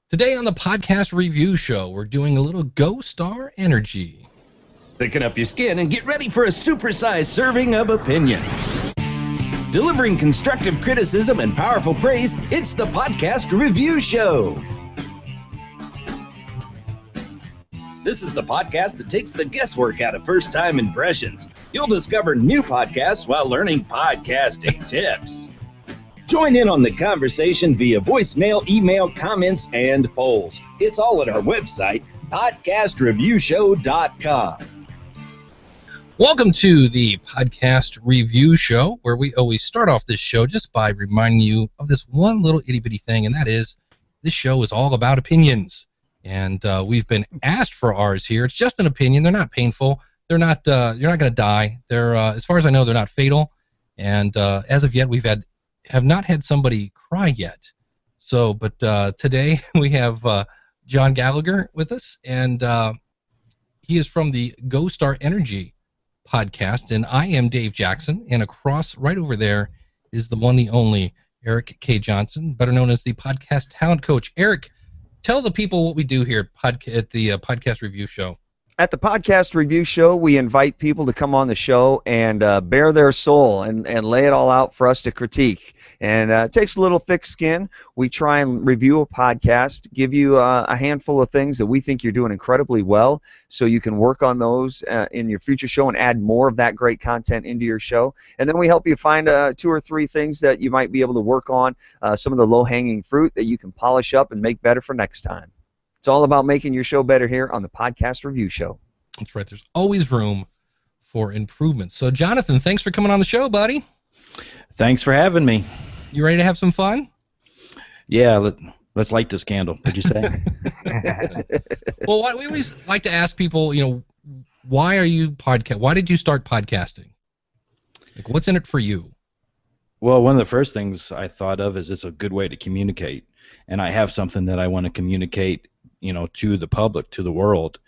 Today on the podcast review show, we're doing a little Go Star Energy. Thicken up your skin and get ready for a supersized serving of opinion. Delivering constructive criticism and powerful praise, it's the podcast review show. This is the podcast that takes the guesswork out of first-time impressions. You'll discover new podcasts while learning podcasting tips. Join in on the conversation via voicemail, email, comments, and polls. It's all at our website, podcastreviewshow.com. Welcome to the podcast review show, where we always start off this show just by reminding you of this one little itty-bitty thing, and that is this show is all about opinions. And we've been asked for ours here. It's just an opinion. They're not painful. They're not. You're not going to die. They're, as far as I know, they're not fatal. And as of yet, have not had somebody cry yet. So, but today we have John Gallagher with us, and he is from the Go Star Energy podcast, and I am Dave Jackson, and across right over there is the one, the only Erik K. Johnson, better known as the podcast talent coach. Erik, tell the people what we do here at the podcast review show. At the podcast review show, we invite people to come on the show and bare their soul and lay it all out for us to critique. And it takes a little thick skin. We try and review a podcast, give you a handful of things that we think you're doing incredibly well, so you can work on those in your future show and add more of that great content into your show. And then we help you find 2 or 3 things that you might be able to work on, some of the low-hanging fruit that you can polish up and make better for next time. It's all about making your show better here on the Podcast Review Show. That's right. There's always room for improvement. So, Jonathan, thanks for coming on the show, buddy. Thanks for having me. You ready to have some fun? Yeah, let's light this candle. What'd you say? Well, we always like to ask people, why did you start podcasting? Like, what's in it for you? Well, one of the first things I thought of is it's a good way to communicate. And I have something that I want to communicate, to the public, to the world.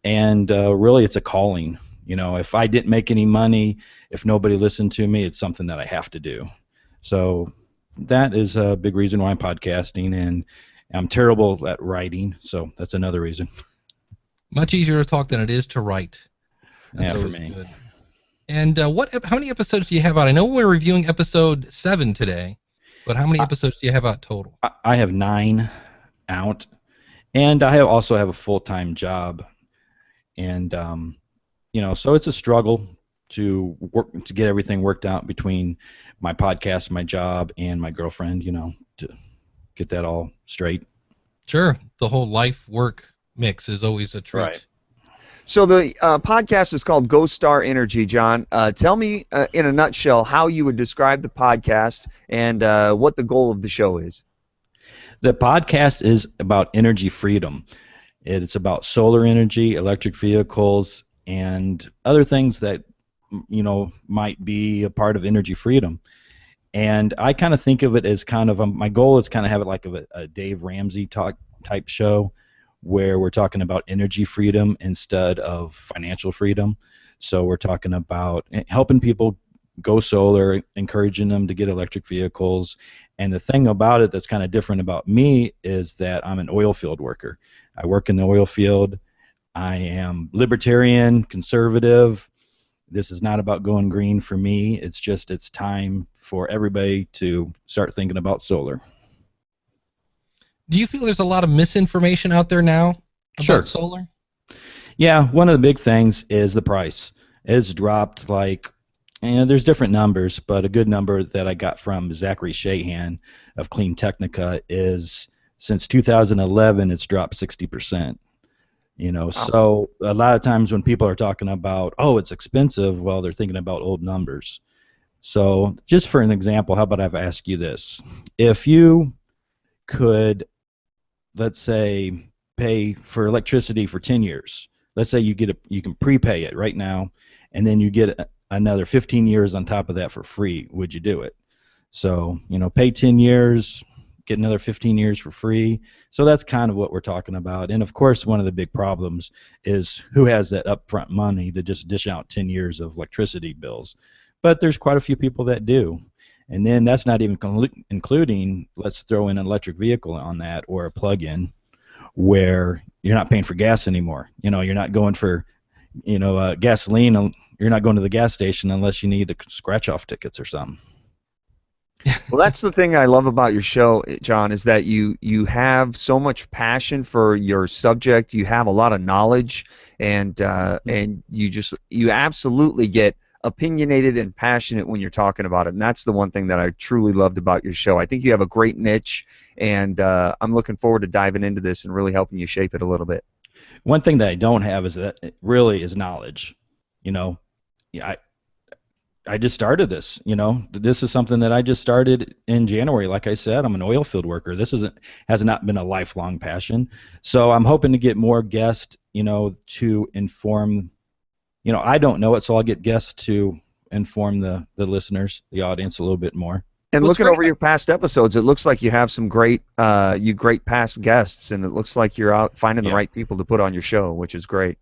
And really, it's a calling. If I didn't make any money, if nobody listened to me, it's something that I have to do. So that is a big reason why I'm podcasting, and I'm terrible at writing, so that's another reason. Much easier to talk than it is to write. That's for me. Good. And how many episodes do you have out? I know we're reviewing episode 7 today, but how many episodes do you have out total? I have 9 out, and I also have a full-time job. And so it's a struggle to get everything worked out between my podcast, my job, and my girlfriend, to get that all straight. Sure. The whole life-work mix is always a treat. Right. So the podcast is called Go Star Energy, John. Tell me in a nutshell how you would describe the podcast and what the goal of the show is. The podcast is about energy freedom. It's about solar energy, electric vehicles, and other things that might be a part of energy freedom. And I kind of think of it as kind of my goal is kind of have it like a Dave Ramsey type show, where we're talking about energy freedom instead of financial freedom. So we're talking about helping people go solar, encouraging them to get electric vehicles. And the thing about it that's kind of different about me is that I'm an oil field worker. I work in the oil field. I am libertarian, conservative. This is not about going green for me. It's time for everybody to start thinking about solar. Do you feel there's a lot of misinformation out there now about solar? Yeah, one of the big things is the price. It's dropped there's different numbers, but a good number that I got from Zachary Shahan of Clean Technica is since 2011 it's dropped 60%. Wow. So a lot of times when people are talking about, it's expensive, well, they're thinking about old numbers. So just for an example, how about I've asked you this? If you could, let's say, pay for electricity for 10 years, let's say you can prepay it right now, and then you get another 15 years on top of that for free, would you do it? So, pay 10 years, get another 15 years for free. So that's kind of what we're talking about. And of course, one of the big problems is who has that upfront money to just dish out 10 years of electricity bills. But there's quite a few people that do. And then that's not even including, let's throw in an electric vehicle on that or a plug-in. where you're not paying for gas anymore. You're not going for, gasoline. You're not going to the gas station unless you need the scratch-off tickets or something. Well, that's the thing I love about your show, John, is that you have so much passion for your subject. You have a lot of knowledge, and you absolutely get opinionated and passionate when you're talking about it. And that's the one thing that I truly loved about your show. I think you have a great niche, and I'm looking forward to diving into this and really helping you shape it a little bit. One thing that I don't have is that it really is knowledge. I just started this. This is something that I just started in January. Like I said, I'm an oil field worker. This has not been a lifelong passion. So I'm hoping to get more guests, to inform. I don't know it, so I'll get guests to inform the listeners, the audience, a little bit more. And looking over your past episodes, it looks like you have some great past guests, and it looks like you're out finding the right people to put on your show, which is great.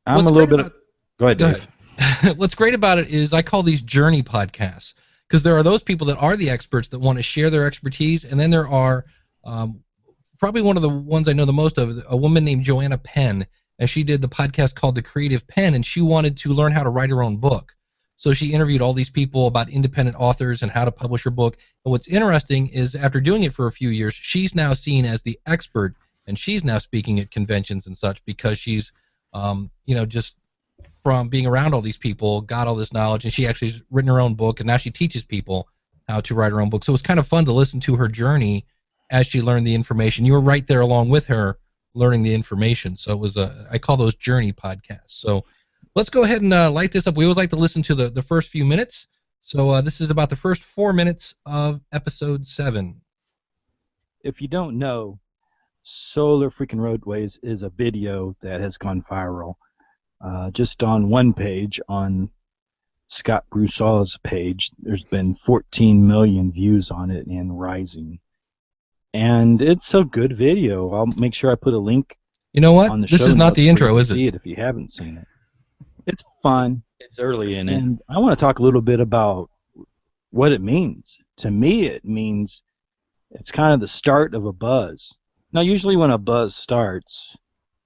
Go ahead, Dave. What's great about it is I call these journey podcasts, because there are those people that are the experts that want to share their expertise, and then there are probably one of the ones I know the most of, a woman named Joanna Penn, and she did the podcast called The Creative Pen, and she wanted to learn how to write her own book. So she interviewed all these people about independent authors and how to publish her book. And what's interesting is after doing it for a few years, she's now seen as the expert, and she's now speaking at conventions and such because she's, just from being around all these people, got all this knowledge, and she actually has written her own book, and now she teaches people how to write her own book. So it's kind of fun to listen to her journey as she learned the information. You were right there along with her learning the information. So it was I call those journey podcasts. So let's go ahead and light this up. We always like to listen to the first few minutes. So this is about the first 4 minutes of episode 7. If you don't know, Solar Freaking Roadways is a video that has gone viral. Just on one page, on Scott Broussard's page, there's been 14 million views on it and rising. And it's a good video. I'll make sure I put a link. You know what? On the this show is not the intro, is it? See it if you haven't seen it. It's fun. It's early in it. And I want to talk a little bit about what it means. To me, it means it's kind of the start of a buzz. Now, usually when a buzz starts,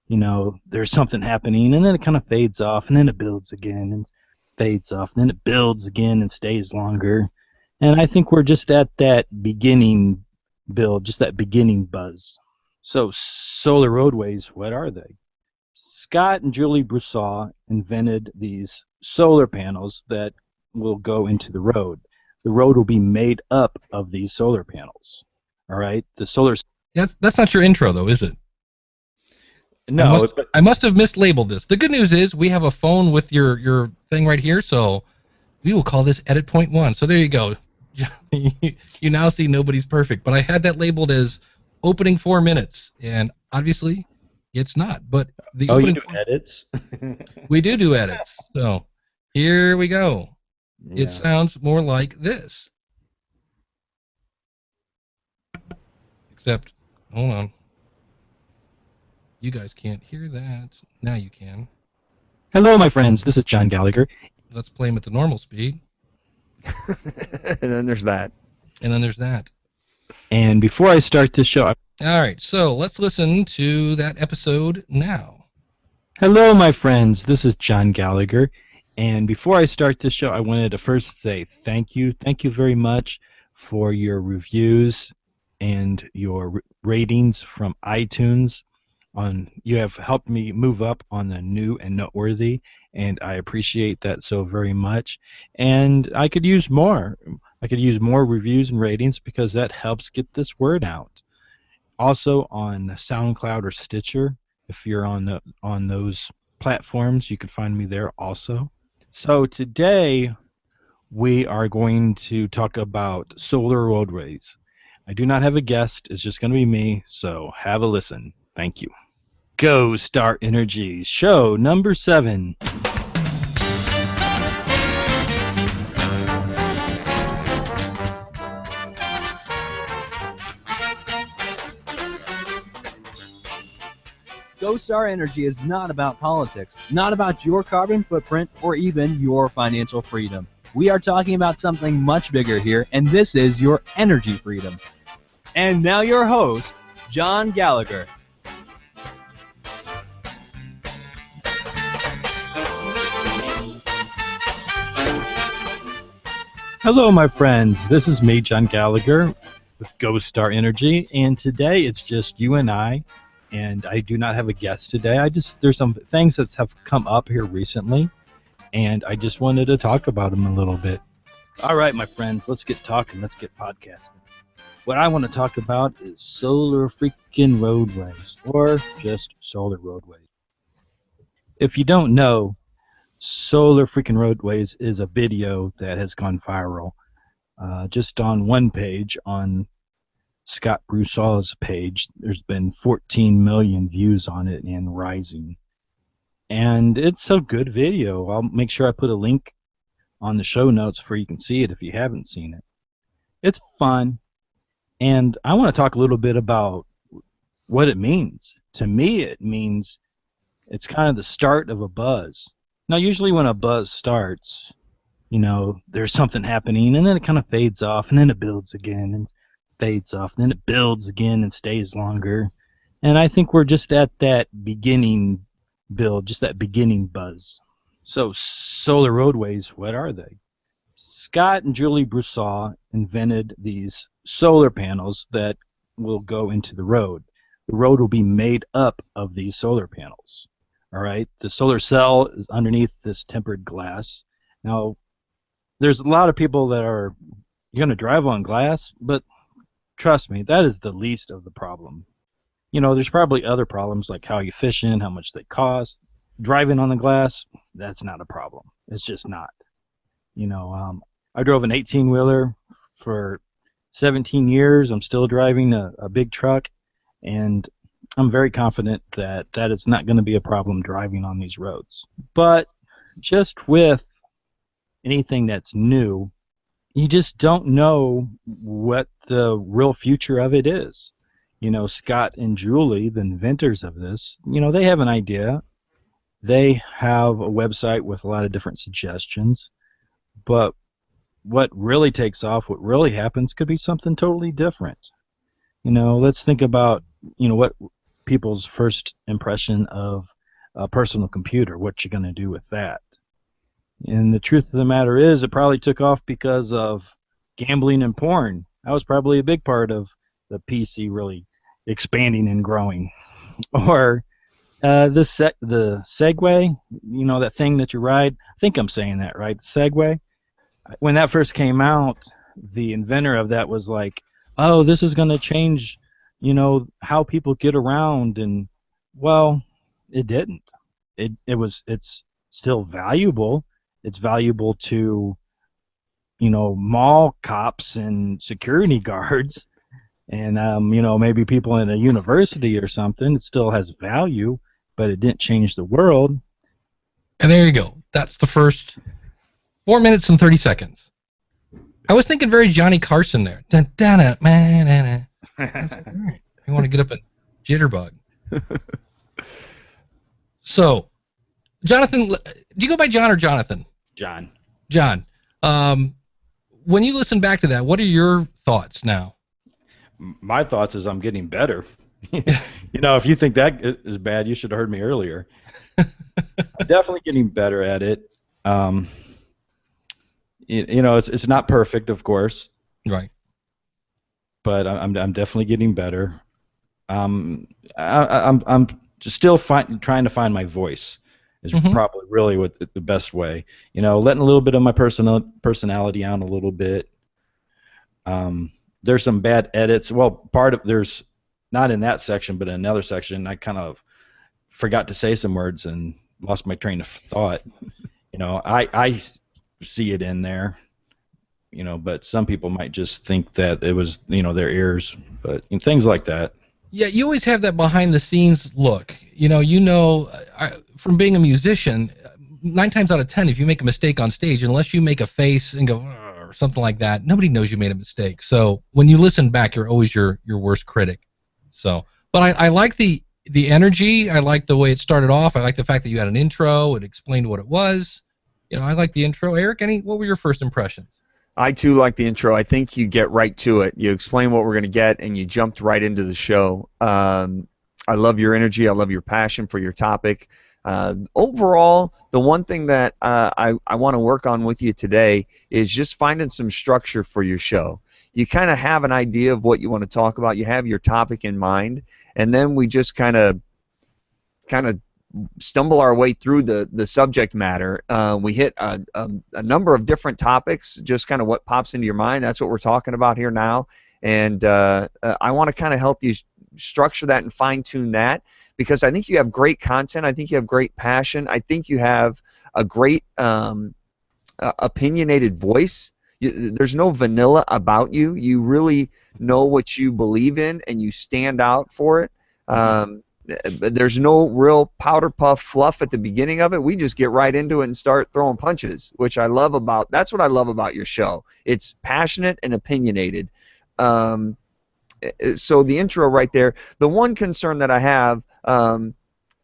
there's something happening, and then it kind of fades off, and then it builds again, and fades off, and then it builds again and stays longer. And I think we're just at that beginning build, just that beginning buzz. So Solar Roadways, what are they? Scott and Julie Broussard invented these solar panels that will go into the road. The road will be made up of these solar panels. All right? The solar... That's not your intro, though, is it? No. I must have mislabeled this. The good news is we have a phone with your thing right here, so we will call this edit point 1. So there you go. You now see nobody's perfect. But I had that labeled as opening 4 minutes, and obviously it's not. But the you do edits? We do edits. So here we go. Yeah. It sounds more like this. Except, hold on. You guys can't hear that. Now you can. Hello, my friends. This is John Gallagher. Let's play him at the normal speed. And then there's that. And then there's that. And before I start this show... All right, so let's listen to that episode now. Hello, my friends. This is John Gallagher. And before I start this show, I wanted to first say thank you. Thank you very much for your reviews and your ratings from iTunes. You have helped me move up on the new and noteworthy, and I appreciate that so very much. And I could use more. I could use more reviews and ratings because that helps get this word out. Also on SoundCloud or Stitcher, if you're on those platforms, you can find me there also. So today we are going to talk about solar roadways. I do not have a guest. It's just going to be me, so have a listen. Thank you. Go Star Energy, show number 7. Go Star Energy is not about politics, not about your carbon footprint, or even your financial freedom. We are talking about something much bigger here, and this is your energy freedom. And now your host, John Gallagher. Hello, my friends. This is me, John Gallagher, with Ghost Star Energy, and today it's just you and I do not have a guest today. There's some things that have come up here recently, and I just wanted to talk about them a little bit. All right, my friends, let's get talking. Let's get podcasting. What I want to talk about is solar freaking roadways, or just solar roadways. If you don't know, Solar Freaking Roadways is a video that has gone viral. Just on one page, on Scott Broussard's page, there's been 14 million views on it and rising. And it's a good video. I'll make sure I put a link on the show notes for you can see it if you haven't seen it. It's fun. And I want to talk a little bit about what it means. To me, it means it's kind of the start of a buzz. Now, usually when a buzz starts, there's something happening, and then it kind of fades off, and then it builds again, and fades off, and then it builds again and stays longer. And I think we're just at that beginning build, just that beginning buzz. So, solar roadways, what are they? Scott and Julie Broussard invented these solar panels that will go into the road. The road will be made up of these solar panels. All right, the solar cell is underneath this tempered glass. Now, there's a lot of people that are going to drive on glass, but trust me, that is the least of the problem. There's probably other problems like how efficient, how much they cost. Driving on the glass, that's not a problem. It's just not. I drove an 18-wheeler for 17 years. I'm still driving a big truck, and I'm very confident that that is not going to be a problem driving on these roads. But just with anything that's new, you just don't know what the real future of it is. Scott and Julie, the inventors of this, they have an idea. They have a website with a lot of different suggestions. But what really takes off, what really happens, could be something totally different. Let's think about, what people's first impression of a personal computer, what you're going to do with that. And the truth of the matter is, it probably took off because of gambling and porn. That was probably a big part of the PC really expanding and growing. Or the Segway, that thing that you ride. I think I'm saying that right, the Segway. When that first came out, the inventor of that was like, oh, this is going to change how people get around, and well, it didn't. It's still valuable. It's valuable to mall cops and security guards, and maybe people in a university or something. It still has value, but it didn't change the world. And there you go. That's the first 4 minutes and 30 seconds. I was thinking very Johnny Carson there. Dun, dun, dun, man, dun, dun. That's all right. You want to get up and jitterbug. So, Jonathan, do you go by John or Jonathan? John. John. When you listen back to that, what are your thoughts now? My thoughts is I'm getting better. If you think that is bad, you should have heard me earlier. I'm definitely getting better at it. It's not perfect, of course. Right. But I'm definitely getting better. I'm just still trying to find my voice. Is probably really what the best way. Letting a little bit of my personality out a little bit. There's some bad edits. Well, there's not in that section, but in another section, I kind of forgot to say some words and lost my train of thought. I see it in there. But some people might just think that it was, their ears, but things like that. Yeah, you always have that behind-the-scenes look. From being a musician, 9 times out of 10, if you make a mistake on stage, unless you make a face and go, or something like that, nobody knows you made a mistake. So when you listen back, you're always your worst critic. So, but I like the energy. I like the way it started off. I like the fact that you had an intro. It explained what it was. I like the intro. Eric, what were your first impressions? I too like the intro. I think you get right to it. You explain what we're going to get, and you jumped right into the show. I love your energy. I love your passion for your topic. Overall, the one thing that I want to work on with you today is just finding some structure for your show. You kind of have an idea of what you want to talk about. You have your topic in mind, and then we just kind of stumble our way through the subject matter. We hit a number of different topics, just kind of what pops into your mind. That's what we're talking about here now, and I want to kind of help you structure that and fine-tune that, because I think you have great content. I think you have great passion. I think you have a great opinionated voice. There's no vanilla about you. You really know what you believe in, and you stand out for it. There's no real powder puff fluff at the beginning of it. We just get right into it and start throwing punches, which I love about. That's what I love about your show. It's passionate and opinionated. So the intro right there. The one concern that I have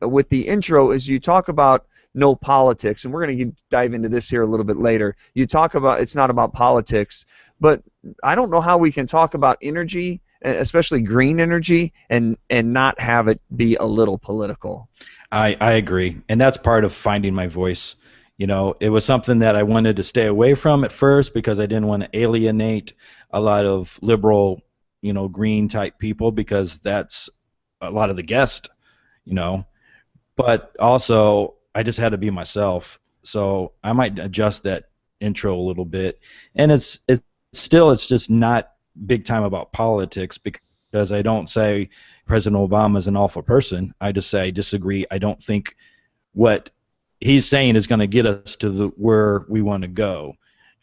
with the intro is you talk about no politics, and we're going to dive into this here a little bit later. You talk about it's not about politics, but I don't know how we can talk about energy, especially green energy, and not have it be a little political. I agree, and that's part of finding my voice. You know, it was something that I wanted to stay away from at first because I didn't want to alienate a lot of liberal, you know, green type people, because that's a lot of the guests, you know. But also, I just had to be myself, so I might adjust that intro a little bit. And it's just not big time about politics, because I don't say President Obama is an awful person. I just say I disagree. I don't think what he's saying is going to get us to where we want to go,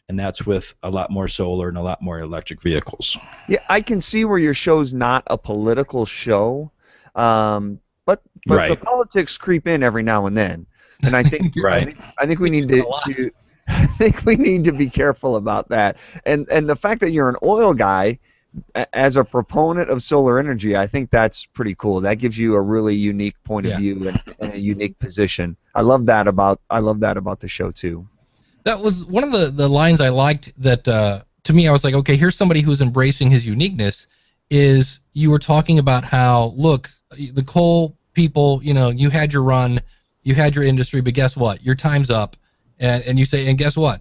and that's with a lot more solar and a lot more electric vehicles. Yeah, I can see where your show's not a political show, but Right. the politics creep in every now and then, and I think Right. I think we need to I think we need to be careful about that. And the fact that you're an oil guy, as a proponent of solar energy, I think that's pretty cool. That gives you a really unique point of view and a unique position. I love that about the show too. That was one of the lines I liked that, to me, I was like, okay, here's somebody who's embracing his uniqueness, is you were talking about how, look, the coal people, you know, you had your run, you had your industry, but guess what? Your time's up. And you say, and guess what?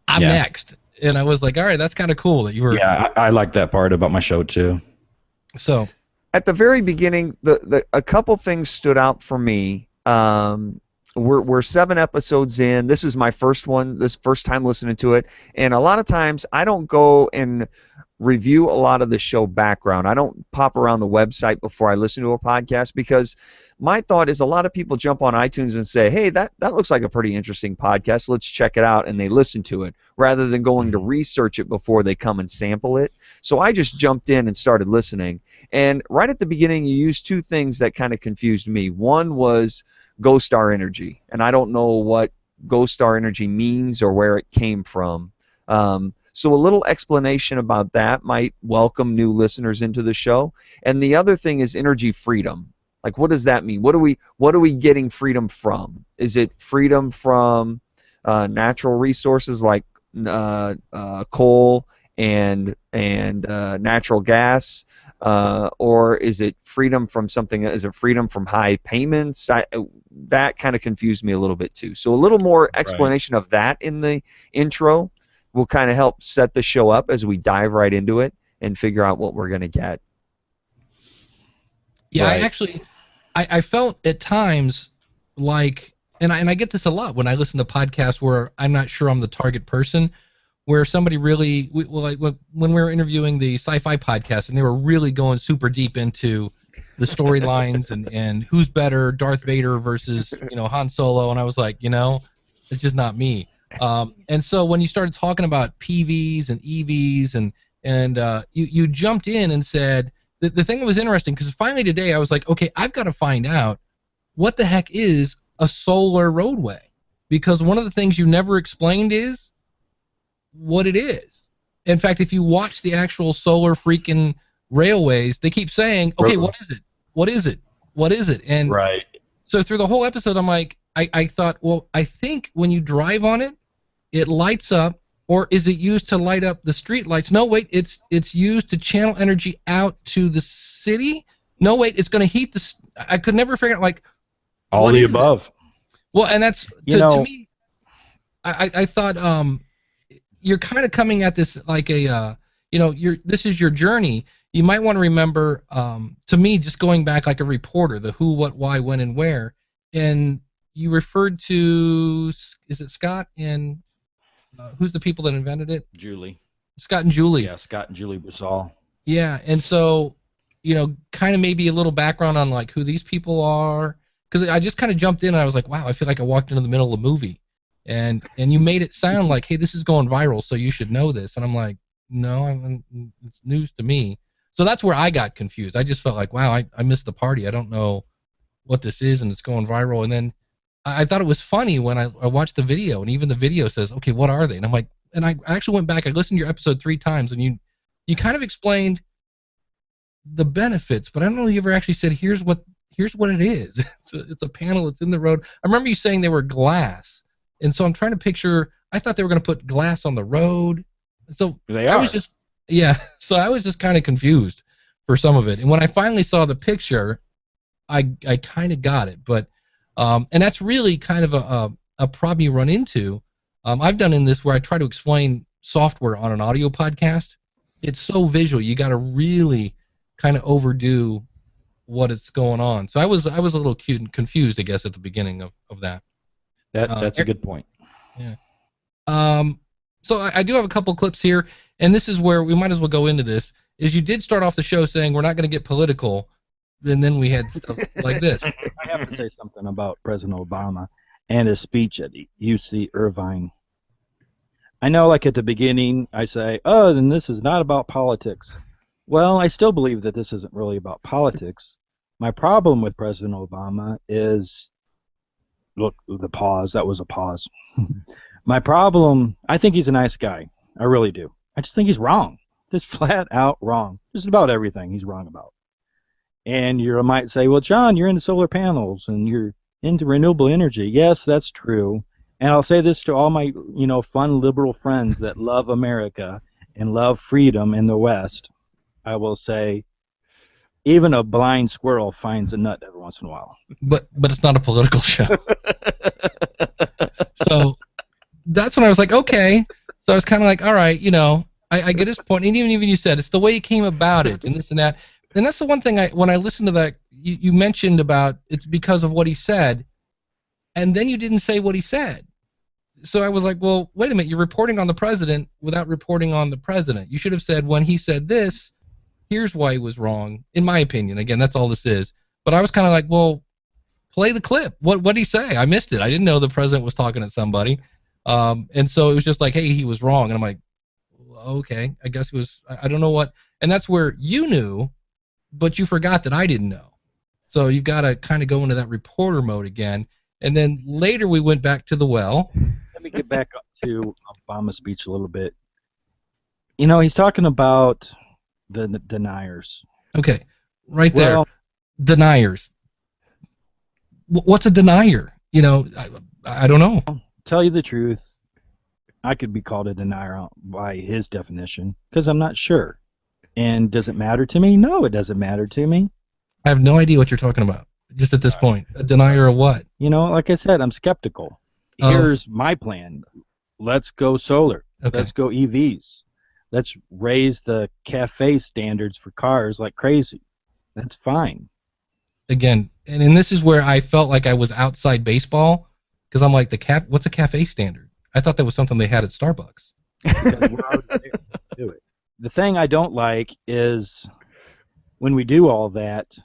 I'm next. And I was like, all right, that's kind of cool that you were. Yeah, I like that part about my show too. So, at the very beginning, a couple things stood out for me. We're 7 episodes in. This is my first one. This first time listening to it, and a lot of times I don't go and review a lot of the show background. I don't pop around the website before I listen to a podcast, because my thought is a lot of people jump on iTunes and say, hey, that looks like a pretty interesting podcast, let's check it out, and they listen to it, rather than going to research it before they come and sample it. So I just jumped in and started listening, and right at the beginning you used 2 things that kind of confused me. One was Ghost Star Energy, and I don't know what Ghost Star Energy means or where it came from. So a little explanation about that might welcome new listeners into the show. And the other thing is energy freedom. Like, what does that mean? What are we getting freedom from? Is it freedom from natural resources like coal and natural gas, or is it freedom from something? Is it freedom from high payments? That kind of confused me a little bit too. So a little more explanation of that in the intro will kind of help set the show up as we dive right into it and figure out what we're going to get. Yeah, I felt at times like, and I get this a lot when I listen to podcasts where I'm not sure I'm the target person, where somebody really, like when we were interviewing the sci-fi podcast, and they were really going super deep into the storylines and who's better, Darth Vader versus, you know, Han Solo, and I was like, you know, it's just not me. And so when you started talking about PVs and EVs and you jumped in and said, the thing that was interesting, because finally today I was like, okay, I've got to find out what the heck is a solar roadway, because one of the things you never explained is what it is. In fact, if you watch the actual solar freaking railways, they keep saying, okay, what is it? What is it? What is it? And so through the whole episode, I'm like, I thought, well, I think when you drive on it, it lights up. Or is it used to light up the street lights? No, wait, it's used to channel energy out to the city? No, wait, it's going to heat the... I could never figure out, like... All the above. Well, and that's to me. I thought you're kind of coming at this like a this is your journey. You might want to remember to me just going back like a reporter, the who, what, why, when, and where, and you referred to is it Scott and who's the people that invented it? Julie. Scott and Julie. Yeah, Scott and Julie Basall. Yeah, and so kind of maybe a little background on like who these people are, because I just kind of jumped in and I was like, wow, I feel like I walked into the middle of a movie. And you made it sound like, hey, this is going viral, so you should know this. And I'm like, no, it's news to me. So that's where I got confused. I just felt like, wow, I missed the party. I don't know what this is, and it's going viral. And then I thought it was funny when I watched the video, and even the video says, okay, what are they? And I'm like, and I actually went back. I listened to your episode 3 times, and you kind of explained the benefits, but I don't know if you ever actually said, here's what it is. It's a panel. It's in the road. I remember you saying they were glass. And so I'm trying to picture, I thought they were going to put glass on the road. So they are. So I was just kind of confused for some of it. And when I finally saw the picture, I kind of got it. But and that's really kind of a problem you run into. I've done in this where I try to explain software on an audio podcast. It's so visual. You got to really kind of overdo what is going on. So I was a little cute and confused, I guess, at the beginning of that. That's a good point. Yeah. So I do have a couple clips here, and this is where we might as well go into this. Is you did start off the show saying we're not going to get political, and then we had stuff like this. I have to say something about President Obama and his speech at UC Irvine. I know, like at the beginning, I say, oh, then this is not about politics. Well, I still believe that this isn't really about politics. My problem with President Obama is, look, the pause, that was a pause. My problem, I think he's a nice guy. I really do. I just think he's wrong. Just flat out wrong. Just about everything he's wrong about. And you might say, well, John, you're into solar panels and you're into renewable energy. Yes, that's true. And I'll say this to all my, fun liberal friends that love America and love freedom in the West. I will say, even a blind squirrel finds a nut every once in a while. But it's not a political show. So that's when I was like, okay. So I was kind of like, all right, I get his point. And even you said it's the way he came about it and this and that. And that's the one thing when I listened to that, you mentioned about it's because of what he said, and then you didn't say what he said. So I was like, well, wait a minute, you're reporting on the president without reporting on the president. You should have said when he said this, here's why he was wrong, in my opinion. Again, that's all this is. But I was kind of like, well, play the clip. What did he say? I missed it. I didn't know the president was talking to somebody. And so it was just like, hey, he was wrong. And I'm like, okay, I guess he was, I don't know what. And that's where you knew, but you forgot that I didn't know. So you've got to kind of go into that reporter mode again. And then later we went back to the well. Let me get back up to Obama's speech a little bit. He's talking about the deniers. Okay, right there. Well, deniers. What's a denier? I don't know. Tell you the truth, I could be called a denier by his definition because I'm not sure. And does it matter to me? No, it doesn't matter to me. I have no idea what you're talking about. Just at this point, a denier of what? Like I said, I'm skeptical. Here's my plan. Let's go solar. Okay. Let's go EVs. Let's raise the CAFE standards for cars like crazy. That's fine. Again, and this is where I felt like I was outside baseball because I'm like, what's a CAFE standard? I thought that was something they had at Starbucks. We're already there. Do it. The thing I don't like is when we do all that,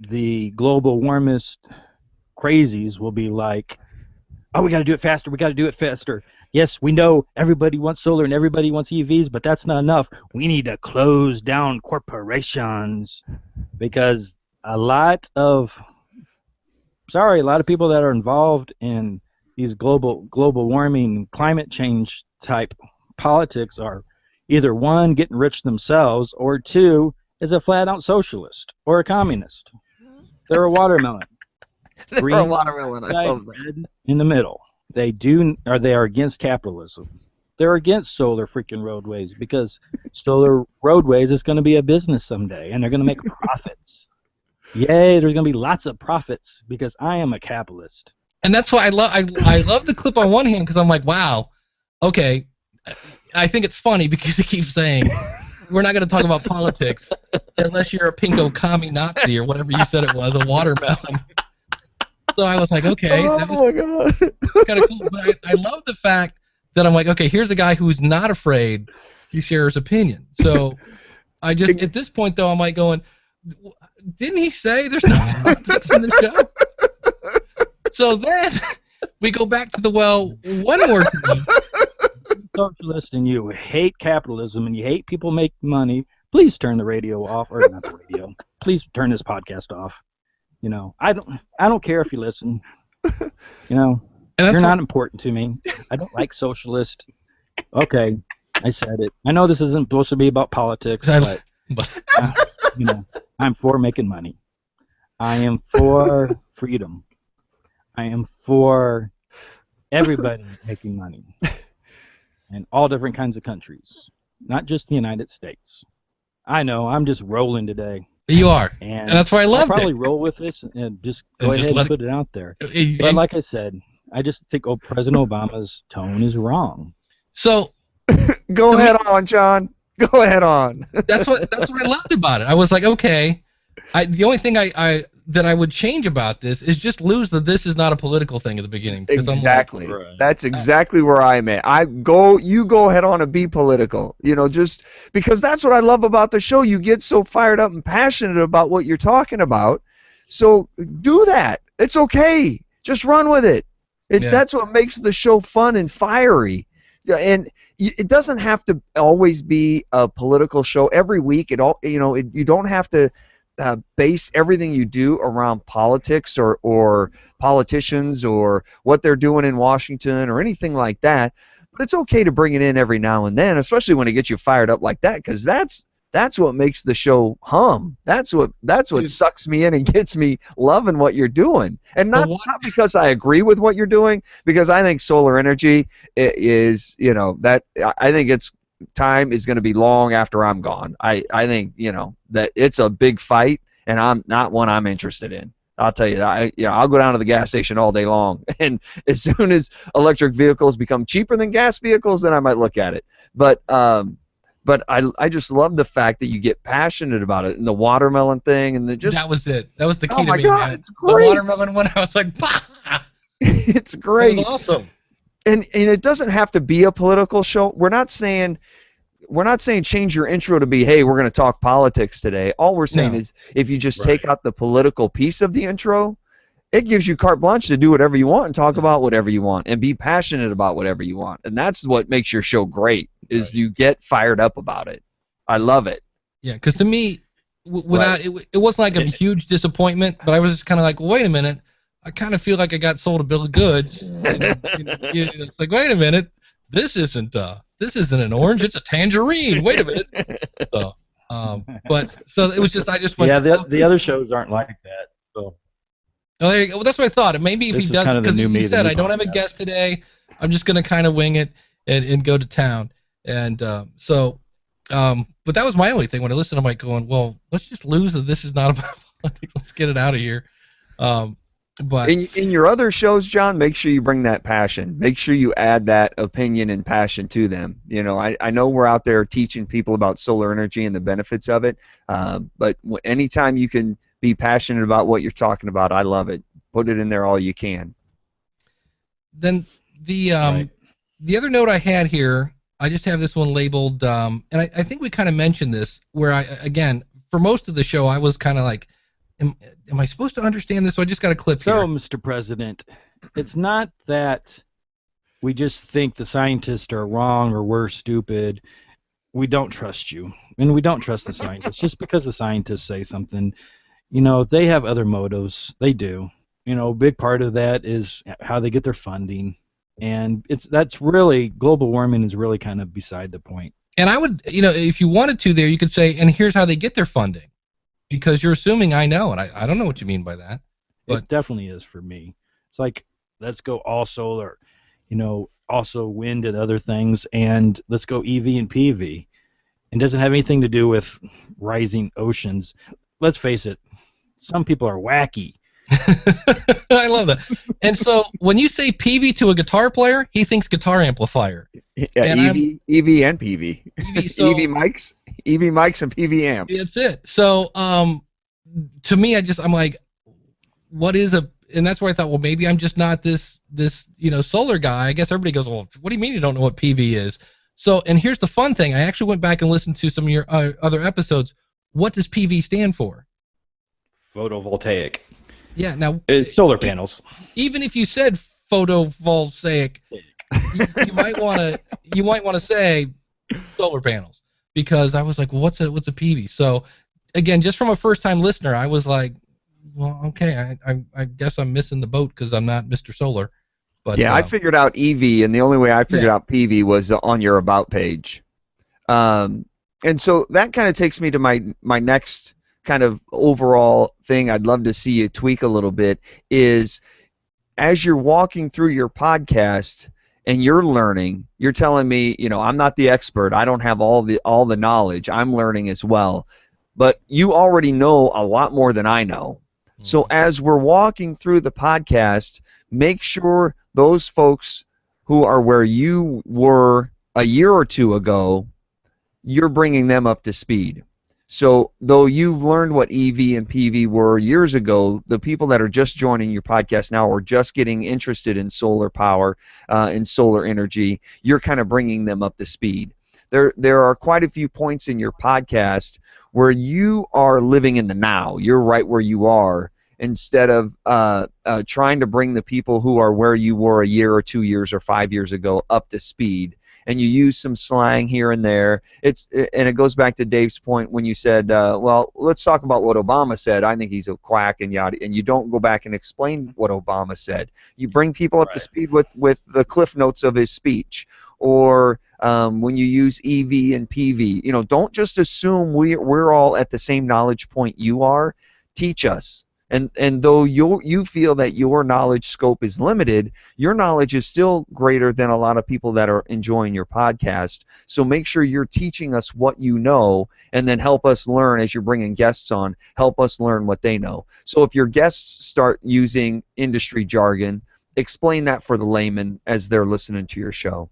the global warmist crazies will be like, oh, we got to do it faster. We got to do it faster. Yes, we know everybody wants solar and everybody wants EVs, but that's not enough. We need to close down corporations because a lot of people that are involved in these global warming, climate change type politics are either one, getting rich themselves, or two, is a flat out socialist or a communist. They're a watermelon. They're a watermelon. I love that. Red in the middle. They are against capitalism. They're against solar freaking roadways because solar roadways is going to be a business someday, and they're going to make profits. Yay, there's going to be lots of profits because I am a capitalist. And that's why I love the clip on one hand because I'm like, wow, okay. I think it's funny because he keeps saying we're not going to talk about politics unless you're a pinko commie Nazi or whatever you said it was, a watermelon. So I was like, okay, that was kind of cool. But I love the fact that I'm like, okay, here's a guy who's not afraid to share his opinion. So I just, at this point, though, I'm like going, didn't he say there's no politics in the show? So then we go back to the well one more time. Socialist and you hate capitalism and you hate people making money, please turn the radio off, or not the radio. Please turn this podcast off. You know, I don't care if you listen. You know, you're not important to me. I don't like socialist. Okay, I said it. I know this isn't supposed to be about politics, but you know, I'm for making money. I am for freedom. I am for everybody making money. In all different kinds of countries, not just the United States. I know, I'm just rolling today. You are, and that's why I loved it. I'll probably roll with this and just go ahead and put it out there. But like I said, I just think President Obama's tone is wrong. So, go ahead on, John. Go ahead on. That's what I loved about it. I was like, okay. The only thing that I would change about this is just lose the "this is not a political thing" at the beginning. Exactly. I'm like, right. That's exactly where I'm at. You go ahead on and be political. You know, just because that's what I love about the show. You get so fired up and passionate about what you're talking about. So do that. It's okay. Just run with it. That's what makes the show fun and fiery. And it doesn't have to always be a political show every week. You don't have to base everything you do around politics or politicians or what they're doing in Washington or anything like that. But it's okay to bring it in every now and then, especially when it gets you fired up like that, because that's what makes the show hum. That's what sucks me in and gets me loving what you're doing. And not because I agree with what you're doing, because I think solar energy is, that I think its time is going to be long after I'm gone. I think, that it's a big fight, and I'm not one I'm interested in. I'll tell you, I'll go down to the gas station all day long, and as soon as electric vehicles become cheaper than gas vehicles, then I might look at it. But I just love the fact that you get passionate about it, and the watermelon thing, and that was it. That was the key to me. Oh my God, man. it's great. The watermelon one, I was like, bah! It's great. It was awesome. And it doesn't have to be a political show. We're not saying change your intro to be, hey, we're going to talk politics today. All we're saying is if you just take out the political piece of the intro, it gives you carte blanche to do whatever you want and talk about whatever you want and be passionate about whatever you want. And that's what makes your show great, is you get fired up about it. I love it. Yeah, because to me, it wasn't like a huge disappointment, but I was just kind of like, well, wait a minute. I kind of feel like I got sold a bill of goods. It's like, wait a minute, this isn't an orange, it's a tangerine. Wait a minute. So, so it was just, I just went. Yeah, the other shows aren't like that. So. Oh, there you go. Well, that's what I thought. Maybe if he does, because you said I don't have a guest today, I'm just gonna kind of wing it and go to town. And but that was my only thing when I listened. I'm like going, well, let's just lose the "this is not about politics." Let's get it out of here. But in your other shows, John, make sure you bring that passion. Make sure you add that opinion and passion to them. I know we're out there teaching people about solar energy and the benefits of it, but anytime you can be passionate about what you're talking about, I love it. Put it in there all you can. Then the other note I had here, I just have this one labeled, and I think we kind of mentioned this, where again, for most of the show, I was kind of like, Am I supposed to understand this? So I just got a clip here. So, Mr. President, it's not that we just think the scientists are wrong or we're stupid. We don't trust you, and we don't trust the scientists. Just because the scientists say something, they have other motives. They do. A big part of that is how they get their funding, and that's really, global warming is really kind of beside the point. And I would, if you wanted to there, you could say, and here's how they get their funding. Because you're assuming I know, and I don't know what you mean by that. But it definitely is for me. It's like, let's go all solar, also wind and other things, and let's go EV and PV. It doesn't have anything to do with rising oceans. Let's face it, some people are wacky. I love that. And so when you say PV to a guitar player, he thinks guitar amplifier. Yeah, And EV and PV. EV, so EV mics and PV amps. that's it. So to me, I'm like, what is a, and that's where I thought, well, maybe I'm just not this solar guy. I guess everybody goes, well, what do you mean you don't know what PV is? So, and here's the fun thing. I actually went back and listened to some of your other episodes. What does PV stand for? Photovoltaic. Yeah. Now It's solar panels. even if you said photovoltaic, you might want to say solar panels, because I was like, well, what's a PV? So again, just from a first time listener, I was like, well, okay, I guess I'm missing the boat because I'm not Mr. Solar. But Yeah, I figured out EV, and the only way I figured out PV was on your About page. And so that kind of takes me to my next kind of overall thing I'd love to see you tweak a little bit is, as you're walking through your podcast and you're learning, you're telling me, I'm not the expert. I don't have all the knowledge. I'm learning as well. But you already know a lot more than I know. So as we're walking through the podcast, make sure those folks who are where you were a year or two ago, you're bringing them up to speed. So though you've learned what EV and PV were years ago, the people that are just joining your podcast now or just getting interested in solar power and solar energy, you're kind of bringing them up to speed. There are quite a few points in your podcast where you are living in the now. You're right where you are, instead of trying to bring the people who are where you were a year or 2 years or 5 years ago up to speed. And you use some slang here and there. And it goes back to Dave's point when you said, well, let's talk about what Obama said. I think he's a quack and yada. And you don't go back and explain what Obama said. You bring people up to speed with the cliff notes of his speech. Or when you use EV and PV, don't just assume we're all at the same knowledge point you are. Teach us. And though you feel that your knowledge scope is limited, your knowledge is still greater than a lot of people that are enjoying your podcast. So make sure you're teaching us what you know, and then help us learn as you're bringing guests on. Help us learn what they know. So if your guests start using industry jargon, explain that for the layman as they're listening to your show.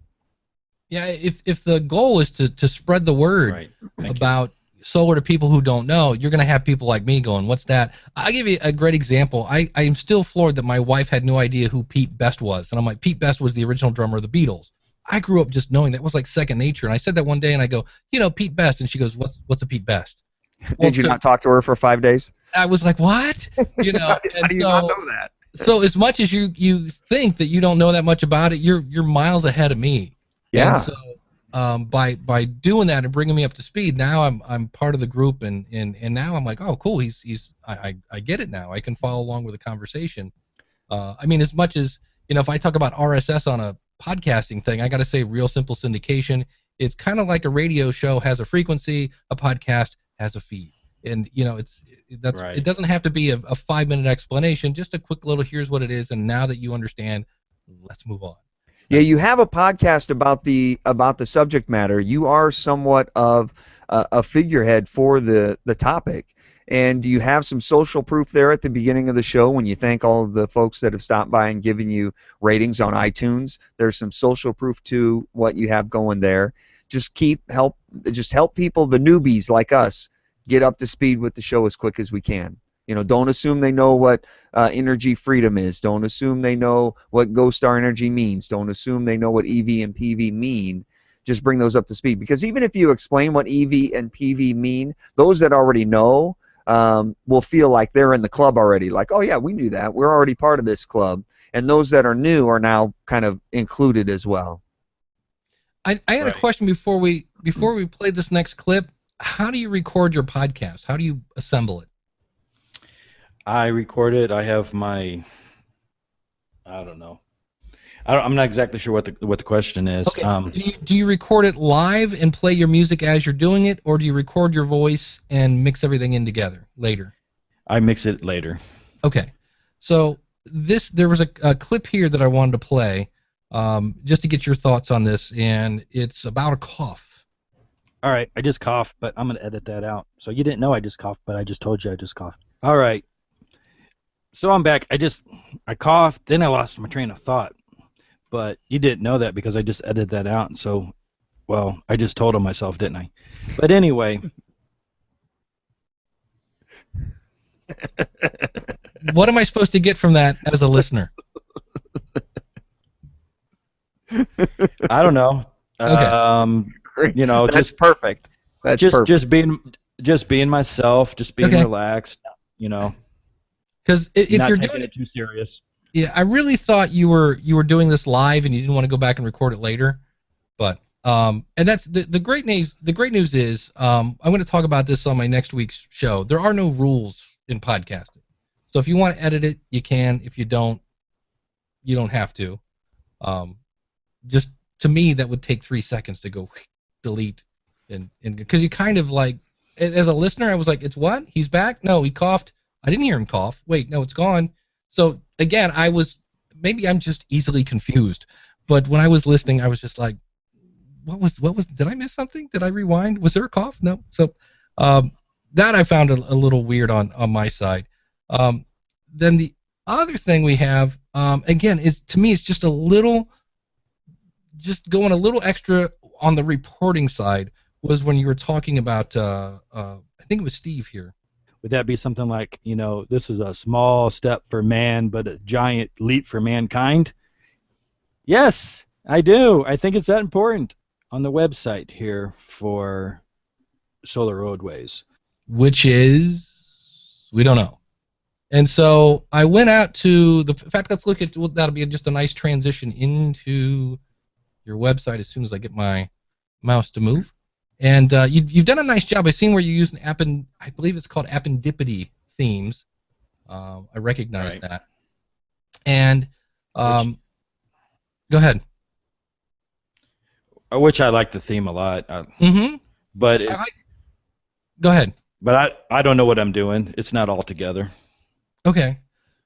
Yeah, if the goal is to spread the word about solar to people who don't know, you're going to have people like me going, what's that? I'll give you a great example. I am still floored that my wife had no idea who Pete Best was. And I'm like, Pete Best was the original drummer of the Beatles. I grew up just knowing that was like second nature. And I said that one day, and I go, Pete Best. And she goes, what's a Pete Best? Did you not talk to her for 5 days? I was like, what? How do you not know that? So as much as you think that you don't know that much about it, you're miles ahead of me. Yeah. And so by doing that and bringing me up to speed, now I'm part of the group, and now I'm like, oh, cool. I get it now. I can follow along with the conversation. I mean, as much as if I talk about RSS on a podcasting thing, I got to say real simple syndication. It's kind of like a radio show has a frequency, a podcast has a feed, and it doesn't have to be a 5-minute explanation. Just a quick little here's what it is, and now that you understand, let's move on. Yeah, you have a podcast about the subject matter. You are somewhat of a figurehead for the topic, and you have some social proof there at the beginning of the show when you thank all of the folks that have stopped by and given you ratings on iTunes. There's some social proof to what you have going there. Just help people, the newbies like us, get up to speed with the show as quick as we can. Don't assume they know what energy freedom is. Don't assume they know what Ghost Star Energy means. Don't assume they know what EV and PV mean. Just bring those up to speed. Because even if you explain what EV and PV mean, those that already know will feel like they're in the club already. Like, oh, yeah, we knew that. We're already part of this club. And those that are new are now kind of included as well. I had a question before we play this next clip. How do you record your podcast? How do you assemble it? I record it. I have my, I don't know. I'm not exactly sure what the question is. Okay. Do you record it live and play your music as you're doing it, or do you record your voice and mix everything in together later? I mix it later. Okay. So there was a clip here that I wanted to play just to get your thoughts on this, and it's about a cough. All right. I just coughed, but I'm going to edit that out. So you didn't know I just coughed, but I just told you I just coughed. All right. So I'm back. I coughed, then I lost my train of thought. But you didn't know that because I just edited that out. And so, well, I just told on myself, didn't I? But anyway, What am I supposed to get from that as a listener? I don't know. Okay. You know, That's perfect. That's perfect. just being myself, just being Okay. relaxed. You know, Because if not you're taking doing it too serious. yeah, I really thought you were doing this live and you didn't want to go back and record it later. But and that's the great news. The great news is I'm going to talk about this on my next week's show. There are no rules in podcasting, so if you want to edit it, you can. If you don't, you don't have to. Um, just to me, that would take 3 seconds to go delete and because you kind of like as a listener, I was like, it's what? He's back? No, he coughed. I didn't hear him cough. Wait, no, it's gone. So again, maybe I'm just easily confused. But when I was listening, I was just like, what was did I miss something? Did I rewind? Was there a cough? No. So that I found a little weird on my side. Then the other thing we have again is to me it's just going a little extra on the reporting side was when you were talking about I think it was Steve here. Would that be something like, you know, this is a small step for man, but a giant leap for mankind? Yes, I do. I think it's that important on the website here for Solar Roadways. Which is we don't know. And so I went out to in fact, let's look at that'll be just a nice transition into your website as soon as I get my mouse to move. And you've done a nice job. I've seen where you use I believe it's called appendipity themes. I recognize that. And go ahead. Which I like the theme a lot. But go ahead. But I don't know what I'm doing. It's not all together. Okay.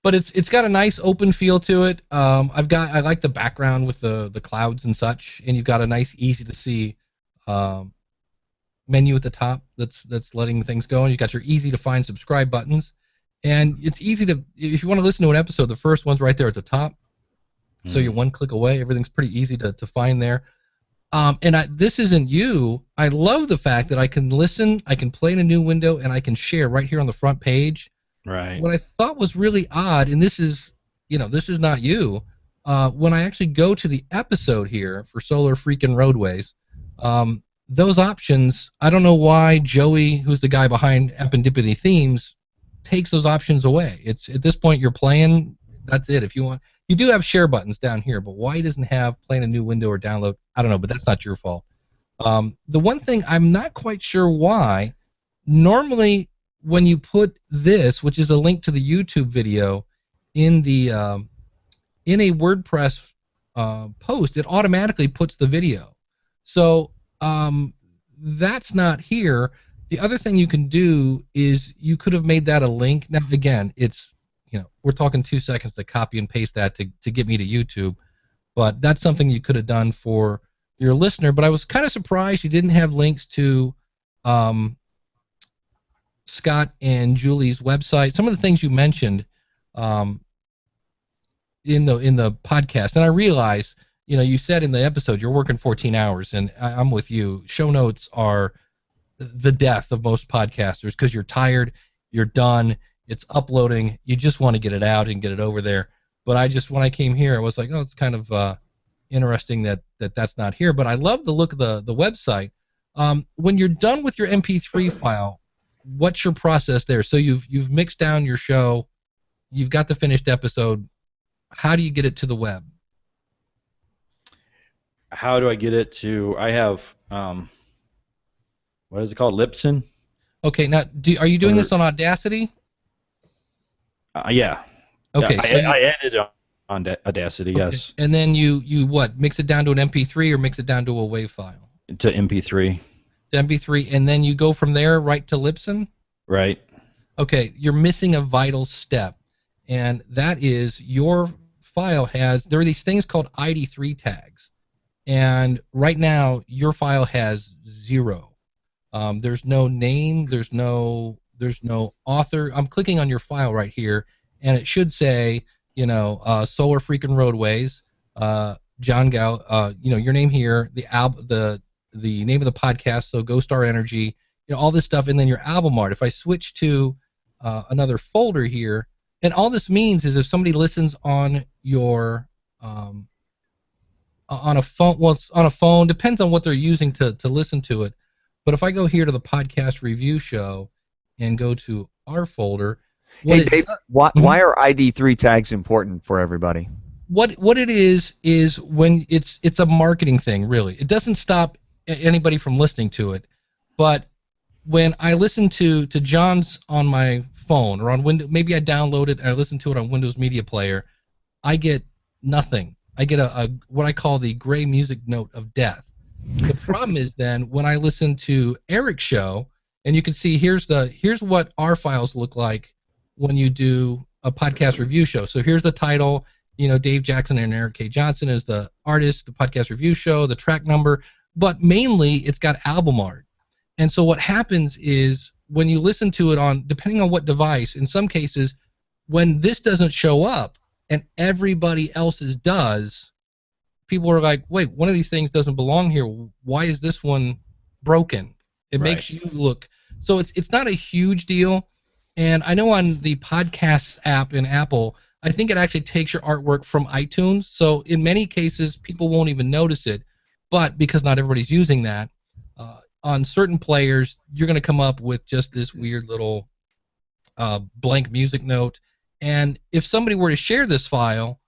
But it's got a nice open feel to it. I like the background with the clouds and such, and you've got a nice easy to see menu at the top that's letting things go, and you've got your easy to find subscribe buttons, and it's easy to if you want to listen to an episode, the first one's right there at the top, so you're one click away. Everything's pretty easy to find there. This isn't you. I love the fact that I can listen, I can play in a new window, and I can share right here on the front page. Right. What I thought was really odd, and this is not you. When I actually go to the episode here for Solar Freakin' Roadways, those options, I don't know why Joey, who's the guy behind Appendipity Themes, takes those options away. It's at this point you're playing. That's it. If you want, you do have share buttons down here, but why doesn't have play in a new window or download? I don't know, but that's not your fault. The one thing I'm not quite sure why. Normally, when you put this, which is a link to the YouTube video, in a WordPress post, it automatically puts the video. So that's not here. The other thing you can do is you could have made that a link. Now again, it's we're talking 2 seconds to copy and paste that to get me to YouTube, but that's something you could have done for your listener. But I was kind of surprised you didn't have links to Scott and Julie's website. Some of the things you mentioned in the podcast, and I realize you said in the episode you're working 14 hours, and I'm with you. Show notes are the death of most podcasters because you're tired, you're done, it's uploading, you just want to get it out and get it over there. But when I came here, I was like, oh, it's kind of interesting that's not here. But I love the look of the website. When you're done with your MP3 file, what's your process there? So you've mixed down your show, you've got the finished episode. How do you get it to the web? How do I get it to? I have what is it called? Libsyn. Okay, now are you doing this on Audacity? Yeah. Okay, yeah, so I edited it on Audacity. Okay. Yes. And then you what? Mix it down to an MP3 or mix it down to a WAV file? To MP3. To MP3, and then you go from there right to Libsyn? Right. Okay, you're missing a vital step, and that is your file there are these things called ID3 tags, and right now your file has 0. There's no name, there's no author. I'm clicking on your file right here, and it should say, Solar Freaking Roadways, John Gow, your name here, the name of the podcast, so Go Star Energy, all this stuff, and then your album art. If I switch to another folder here, and all this means is if somebody listens on your on a phone, well, it's on a phone, depends on what they're using to listen to it. But if I go here to the podcast review show and go to our folder, hey Dave, why are ID3 tags important for everybody? What it is when it's a marketing thing, really. It doesn't stop anybody from listening to it, but when I listen to John's on my phone or on Windows, maybe I download it and I listen to it on Windows Media Player, I get nothing. I get a what I call the gray music note of death. The problem is then when I listen to Erik's show, and you can see here's what our files look like when you do a podcast review show. So here's the title, Dave Jackson and Erik K. Johnson is the artist, the podcast review show, the track number, but mainly it's got album art. And so what happens is when you listen to it on, depending on what device, in some cases, when this doesn't show up and everybody else's does, people are like, wait, one of these things doesn't belong here. Why is this one broken? It makes you look. So it's not a huge deal. And I know on the Podcasts app in Apple, I think it actually takes your artwork from iTunes. So in many cases, people won't even notice it. But because not everybody's using that, on certain players, you're going to come up with just this weird little blank music note. And if somebody were to share this file,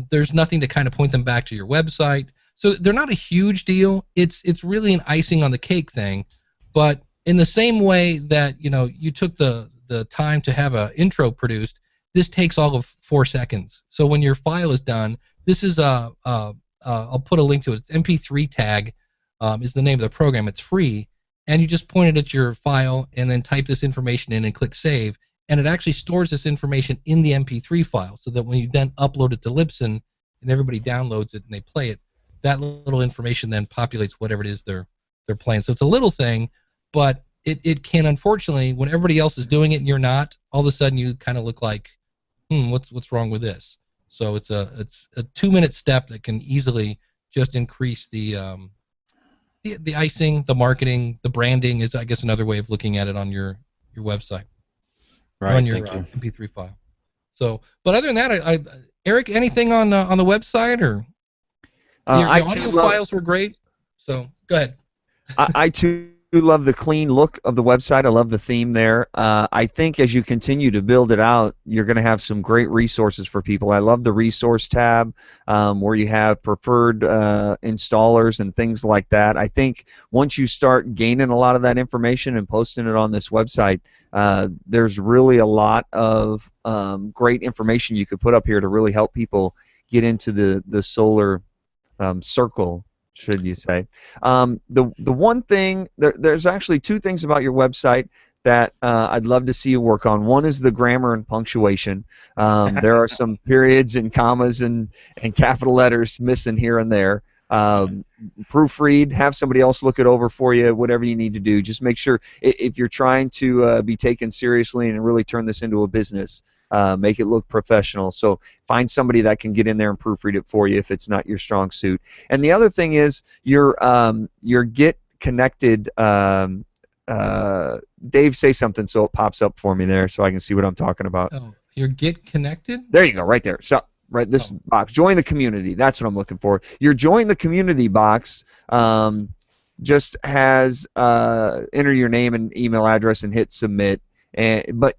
there's nothing to kind of point them back to your website. So they're not a huge deal. It's really an icing on the cake thing. But in the same way that you took the time to have an intro produced, this takes all of 4 seconds. So when your file is done, this is I'll put a link to it. It's MP3 tag is the name of the program. It's free, and you just point it at your file and then type this information in and click save, and it actually stores this information in the MP3 file so that when you then upload it to Libsyn and everybody downloads it and they play it, that little information then populates whatever it is they're playing. So it's a little thing, but it can, unfortunately, when everybody else is doing it and you're not, all of a sudden you kind of look like, what's wrong with this? So it's a 2-minute step that can easily just increase the icing, the marketing, the branding is, I guess, another way of looking at it on your website, right? On your MP3 file. So, but other than that, Erik, anything on the website or your audio files were great. So go ahead. I too love the clean look of the website. I love the theme there. I think as you continue to build it out, you're going to have some great resources for people. I love the resource tab where you have preferred installers and things like that. I think once you start gaining a lot of that information and posting it on this website, there's really a lot of great information you could put up here to really help people get into the solar circle, should you say. The one thing, there's actually 2 things about your website that I'd love to see you work on. One is the grammar and punctuation. There are some periods and commas and capital letters missing here and there. Proofread, have somebody else look it over for you, whatever you need to do. Just make sure, if you're trying to be taken seriously and really turn this into a business, make it look professional. So find somebody that can get in there and proofread it for you if it's not your strong suit. And the other thing is your Get Connected. Dave, say something so it pops up for me there so I can see what I'm talking about. Oh, your Get Connected? There you go, right there. So right, this box. Join the community. That's what I'm looking for. Your Join the Community box just has enter your name and email address and hit submit. But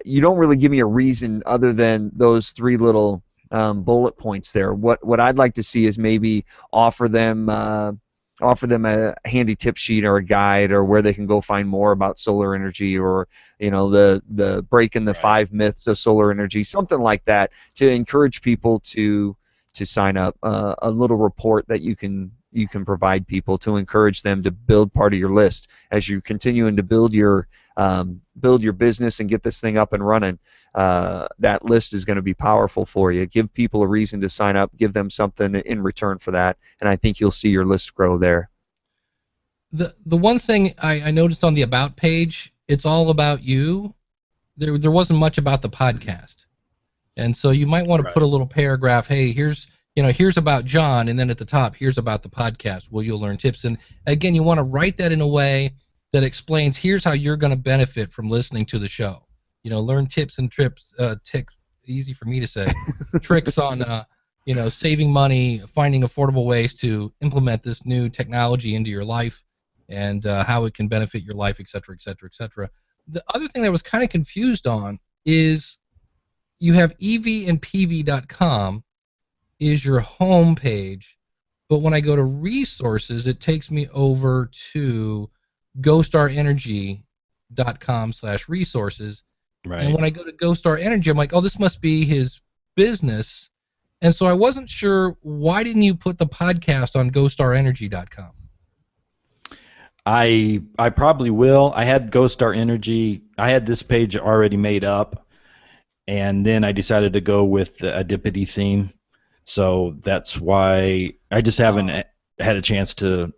you don't really give me a reason other than those 3 little bullet points there. What I'd like to see is maybe offer them a handy tip sheet or a guide or where they can go find more about solar energy, or the breaking the 5 myths of solar energy, something like that, to encourage people to sign up. A little report that you can provide people to encourage them to build part of your list as you're continuing to build your business and get this thing up and running. That list is going to be powerful for you. Give people a reason to sign up. Give them something in return for that, and I think you'll see your list grow there. The one thing I noticed on the About page, it's all about you, there wasn't much about the podcast. And so you might want to Right. put a little paragraph, hey, here's about John, and then at the top, here's about the podcast, where you'll learn tips. And again, you want to write that in a way that explains, here's how you're going to benefit from listening to the show. Learn tips and easy for me to say, tricks on, saving money, finding affordable ways to implement this new technology into your life, and how it can benefit your life, et cetera, et cetera, et cetera. The other thing that I was kind of confused on is you have evandpv.com is your home page, but when I go to resources, it takes me over to gostarenergy.com/resources. Right. And when I go to GoStar Energy, I'm like, oh, this must be his business. And so I wasn't sure, why didn't you put the podcast on gostarenergy.com? I probably will. I had GoStar Energy. I had this page already made up, and then I decided to go with the Adipity theme. So that's why I just haven't had a chance to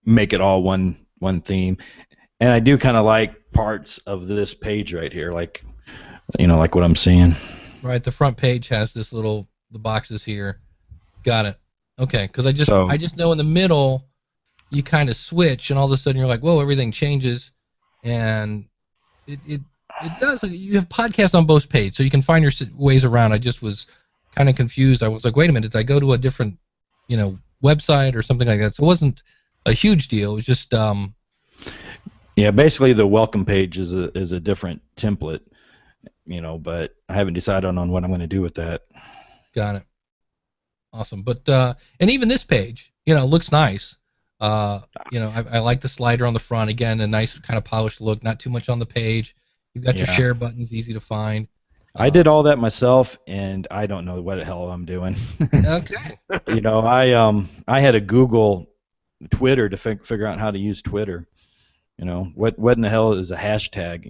make it all one theme. And I do kind of like parts of this page right here, like like what I'm seeing. Right, the front page has the boxes here. Got it. Okay, because I just know in the middle you kind of switch, and all of a sudden you're like, whoa, everything changes, and it does. You have podcasts on both pages, so you can find your ways around. I just was kind of confused. I was like, wait a minute, did I go to a different, website or something like that? So it wasn't a huge deal. It was just yeah, basically the welcome page is a different template, but I haven't decided on what I'm going to do with that. Got it. Awesome. But and even this page, looks nice. I like the slider on the front. Again, a nice kind of polished look, not too much on the page. You've got your share buttons, easy to find. I did all that myself, and I don't know what the hell I'm doing. Okay. I had to Google Twitter to figure out how to use Twitter. What in the hell is a hashtag?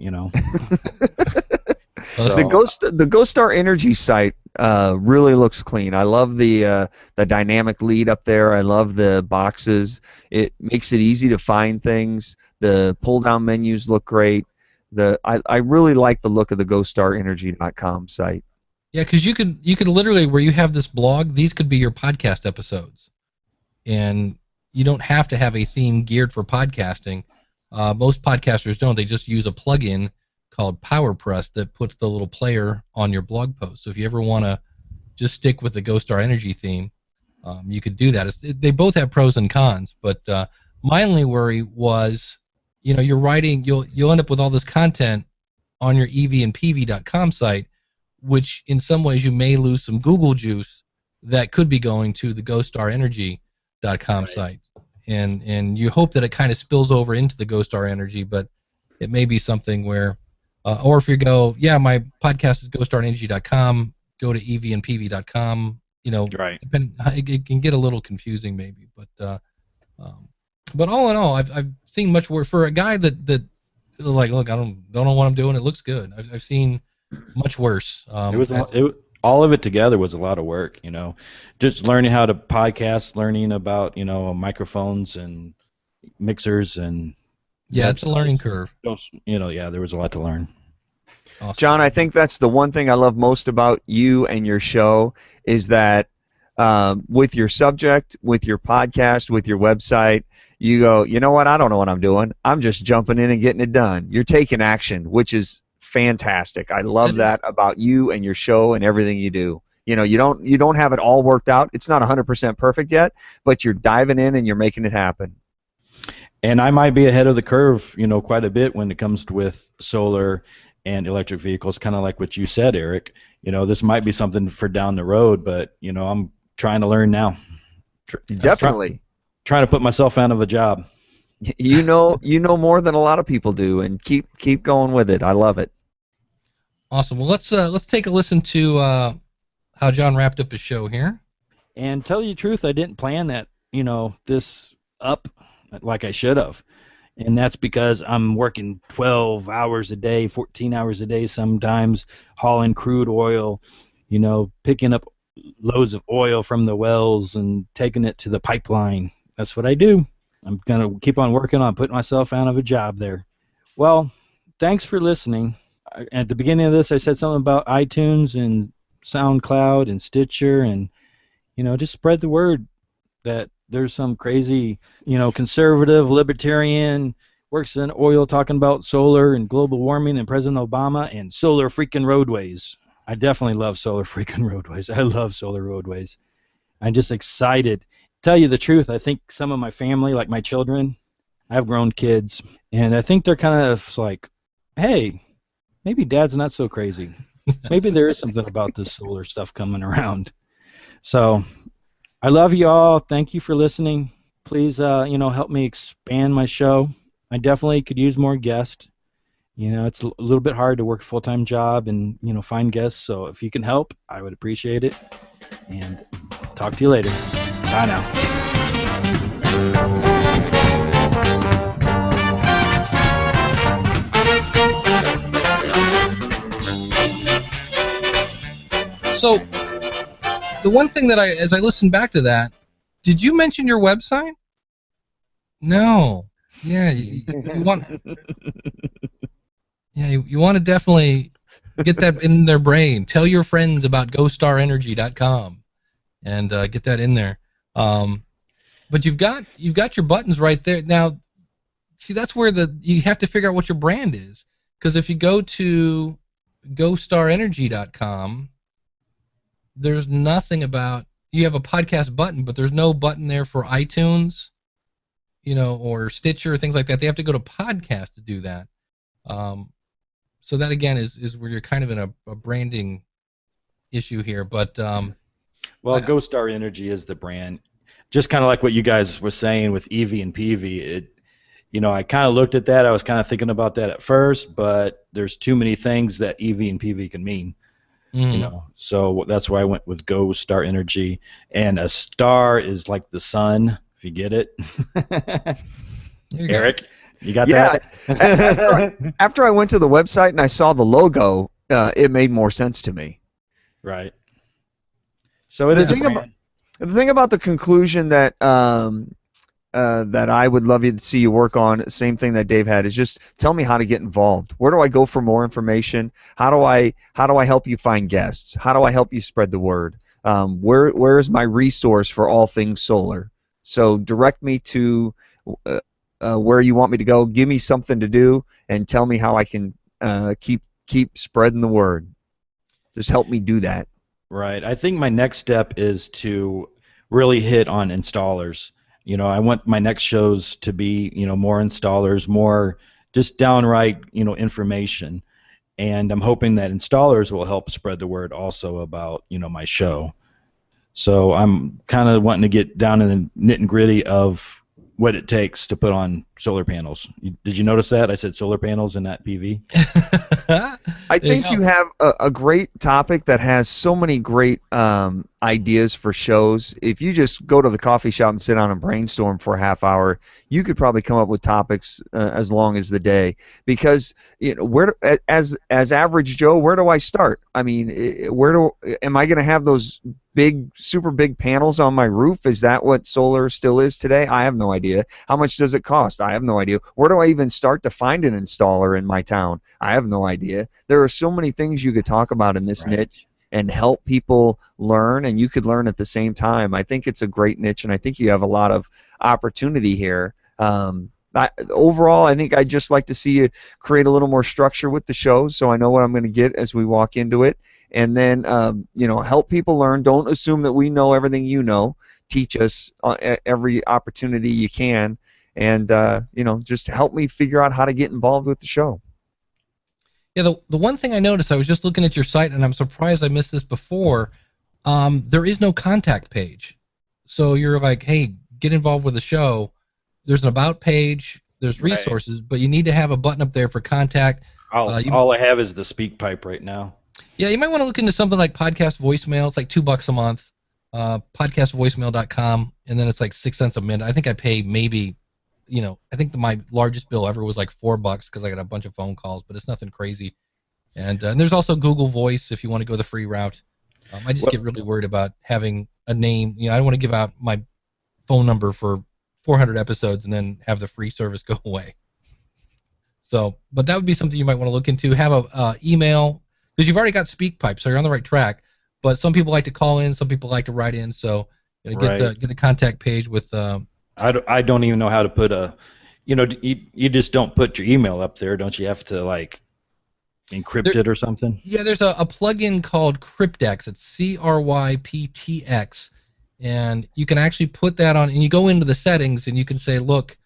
So, the GoStar Energy site really looks clean. I love the dynamic lead up there. I love the boxes. It makes it easy to find things. The pull-down menus look great. I really like the look of the GoStarEnergy.com site. Yeah, because you could literally, where you have this blog, these could be your podcast episodes, and you don't have to have a theme geared for podcasting. Most podcasters don't. They just use a plugin called PowerPress that puts the little player on your blog post. So if you ever want to just stick with the GoStar Energy theme, you could do that. They both have pros and cons, but my only worry was, you're writing, you'll end up with all this content on your evandpv.com site, which in some ways you may lose some Google juice that could be going to the gostarenergy.com site. And you hope that it kind of spills over into the GoStar Energy, but it may be something where, or if you go, yeah, my podcast is gostarenergy.com, go to evandpv.com, right. It can get a little confusing maybe, but all in all, I've seen much worse for a guy that like, look, I don't know what I'm doing. It looks good. I've seen much worse. All of it together was a lot of work, just learning how to podcast, learning about, microphones and mixers and it's a learning curve. There was a lot to learn. Awesome. John, I think that's the one thing I love most about you and your show is that with your subject, with your podcast, with your website, you go, you know what, I don't know what I'm doing. I'm just jumping in and getting it done. You're taking action, which is fantastic. I love that about you and your show and everything you do. You don't have it all worked out. It's not 100% perfect yet, but you're diving in and you're making it happen. And I might be ahead of the curve, quite a bit when it comes with solar and electric vehicles, kind of like what you said, Eric. This might be something for down the road, but I'm trying to learn now. Definitely. Trying to put myself out of a job. You know more than a lot of people do, and keep going with it. I love it. Awesome. Well, let's take a listen to how John wrapped up his show here. And tell you the truth, I didn't plan that, this up like I should have. And that's because I'm working 12 hours a day, 14 hours a day sometimes, hauling crude oil, picking up loads of oil from the wells and taking it to the pipeline. That's what I do. I'm going to keep on working on putting myself out of a job there. Well, thanks for listening. at the beginning of this, I said something about iTunes and SoundCloud and Stitcher, and just spread the word that there's some crazy, conservative libertarian works in oil talking about solar and global warming and President Obama and solar freaking roadways. I definitely love solar freaking roadways. I love solar roadways. I'm just excited. Tell you the truth, I think some of my family, like my children, I have grown kids, and I think they're kind of like, hey, maybe Dad's not so crazy. Maybe there is something about this solar stuff coming around. So I love you all. Thank you for listening. Please, help me expand my show. I definitely could use more guests. It's a little bit hard to work a full-time job and, find guests. So if you can help, I would appreciate it. And talk to you later. Bye now. So, the one thing that as I listened back to that, did you mention your website? No. Yeah, you want. Yeah, you want to definitely get that in their brain. Tell your friends about GoStarEnergy.com and get that in there. But you've got your buttons right there. Now, see, that's where you have to figure out what your brand is. Because if you go to GoStarEnergy.com, there's nothing about. You have a podcast button, but there's no button there for iTunes, or Stitcher or things like that. They have to go to podcast to do that. So that again is where you're kind of in a branding issue here. But GoStar Energy is the brand. Just kind of like what you guys were saying with EV and PV. I kind of looked at that. I was kind of thinking about that at first, but there's too many things that EV and PV can mean. So that's why I went with GoStar Energy. And a star is like the sun, if you get it. Erik, you got that? After I went to the website and I saw the logo, it made more sense to me. Right. So it is a brand. The thing about the conclusion that that I would love you to see you work on, same thing that Dave had, is just tell me how to get involved. Where do I go for more information? How do I help you find guests? How do I help you spread the word? Where is my resource for all things solar? So direct me to where you want me to go. Give me something to do, and tell me how I can keep spreading the word. Just help me do that. Right. I think my next step is to really hit on installers. I want my next shows to be, more installers, more just downright, information. And I'm hoping that installers will help spread the word also about, my show. So I'm kind of wanting to get down in the nit and gritty of what it takes to put on solar panels. Did you notice that? I said solar panels and not PV. I think you have a great topic that has so many great ideas for shows. If you just go to the coffee shop and sit down and brainstorm for a half hour, you could probably come up with topics as long as the day. Because as average Joe, where do I start? I mean, am I going to have those super big panels on my roof? Is that what solar still is today? I have no idea. How much does it cost? I have no idea. Where do I even start to find an installer in my town? I have no idea. There are so many things you could talk about in this niche and help people learn, and you could learn at the same time. I think it's a great niche, and I think you have a lot of opportunity here. Overall, I think I'd just like to see you create a little more structure with the shows, so I know what I'm going to get as we walk into it. And then, help people learn. Don't assume that we know everything you know. Teach us every opportunity you can, and just help me figure out how to get involved with the show. Yeah, the one thing I noticed, I was just looking at your site, and I'm surprised I missed this before. There is no contact page. So you're like, hey, get involved with the show. There's an about page. There's resources, but you need to have a button up there for contact. All I have is the speak pipe right now. Yeah, you might want to look into something like podcast voicemail. It's like $2 a month. Podcastvoicemail.com, and then it's like 6 cents a minute. I think I pay maybe, I think my largest bill ever was like $4 because I got a bunch of phone calls, but it's nothing crazy. And there's also Google Voice if you want to go the free route. I just get really worried about having a name. I don't want to give out my phone number for 400 episodes and then have the free service go away. So, but that would be something you might want to look into. Have a email, because you've already got SpeakPipe, so you're on the right track. But some people like to call in, some people like to write in. So get a contact page with. I don't even know how to put a, you just don't put your email up there, don't you? Have to like encrypt it or something. Yeah, there's a plugin called Cryptex. It's CRYPTX, and you can actually put that on, and you go into the settings, and you can say, look,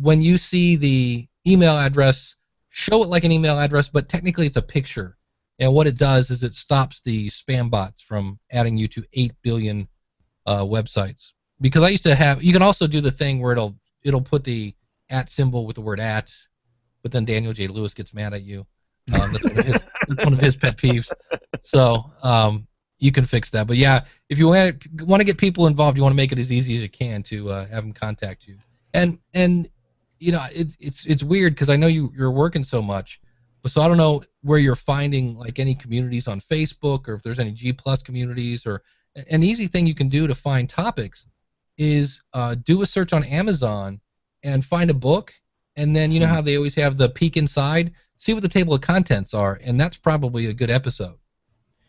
when you see the email address, show it like an email address, but technically it's a picture. And what it does is it stops the spam bots from adding you to 8 billion websites. Because I used to have, you can also do the thing where it'll put the @ symbol with the word @ but then Daniel J. Lewis gets mad at you. That's one of his pet peeves. So you can fix that. But yeah, if you want to get people involved, you want to make it as easy as you can to have them contact you. And it's weird because I know you're working so much, so I don't know where you're finding like any communities on Facebook, or if there's any G+ communities, or an easy thing you can do to find topics is do a search on Amazon and find a book, and then you know how they always have the peek inside, see what the table of contents are, and that's probably a good episode.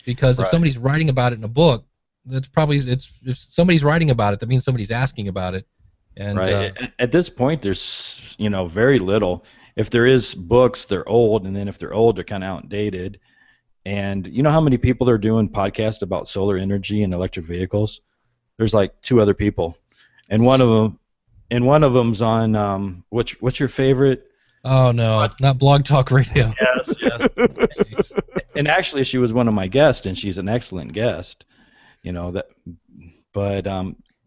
Because if somebody's writing about it in a book, that's probably if somebody's writing about it, that means somebody's asking about it. And, at this point, there's very little. If there is books, they're old, and then if they're old, they're kind of outdated. And you know how many people are doing podcasts about solar energy and electric vehicles? There's like 2 other people, and one of them's on what's your favorite? Oh no, not Blog Talk Radio. Yes. And actually, she was one of my guests, and she's an excellent guest. But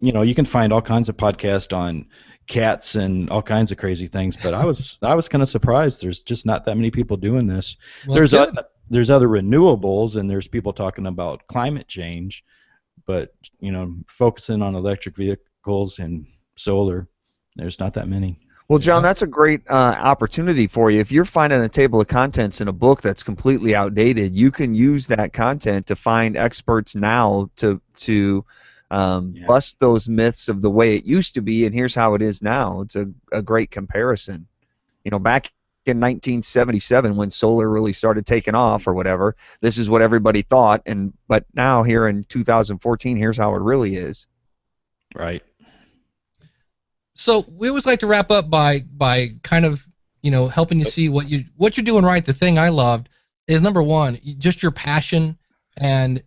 you can find all kinds of podcasts on cats and all kinds of crazy things. But I was kind of surprised. There's just not that many people doing this. Well, there's other renewables, and there's people talking about climate change, but focusing on electric vehicles and solar, there's not that many. Well, John, that's a great opportunity for you. If you're finding a table of contents in a book that's completely outdated, you can use that content to find experts now to bust those myths of the way it used to be, and here's how it is now. It's a great comparison. Back in 1977, when solar really started taking off or whatever, this is what everybody thought, but now here in 2014, here's how it really is. Right. So we always like to wrap up by kind of helping you see what you're doing right. The thing I loved is, number one, just your passion, and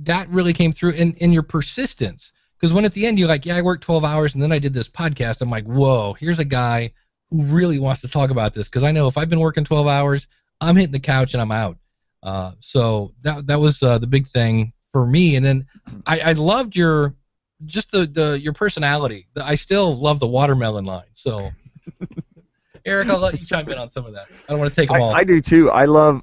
that really came through in your persistence. Because when at the end you're like, yeah, I worked 12 hours and then I did this podcast, I'm like, whoa, here's a guy who really wants to talk about this. Because I know if I've been working 12 hours, I'm hitting the couch and I'm out. So that was the big thing for me. And then I loved your personality. I still love the watermelon line. So, Erik, I'll let you chime in on some of that. I don't want to take them all. I do too. I love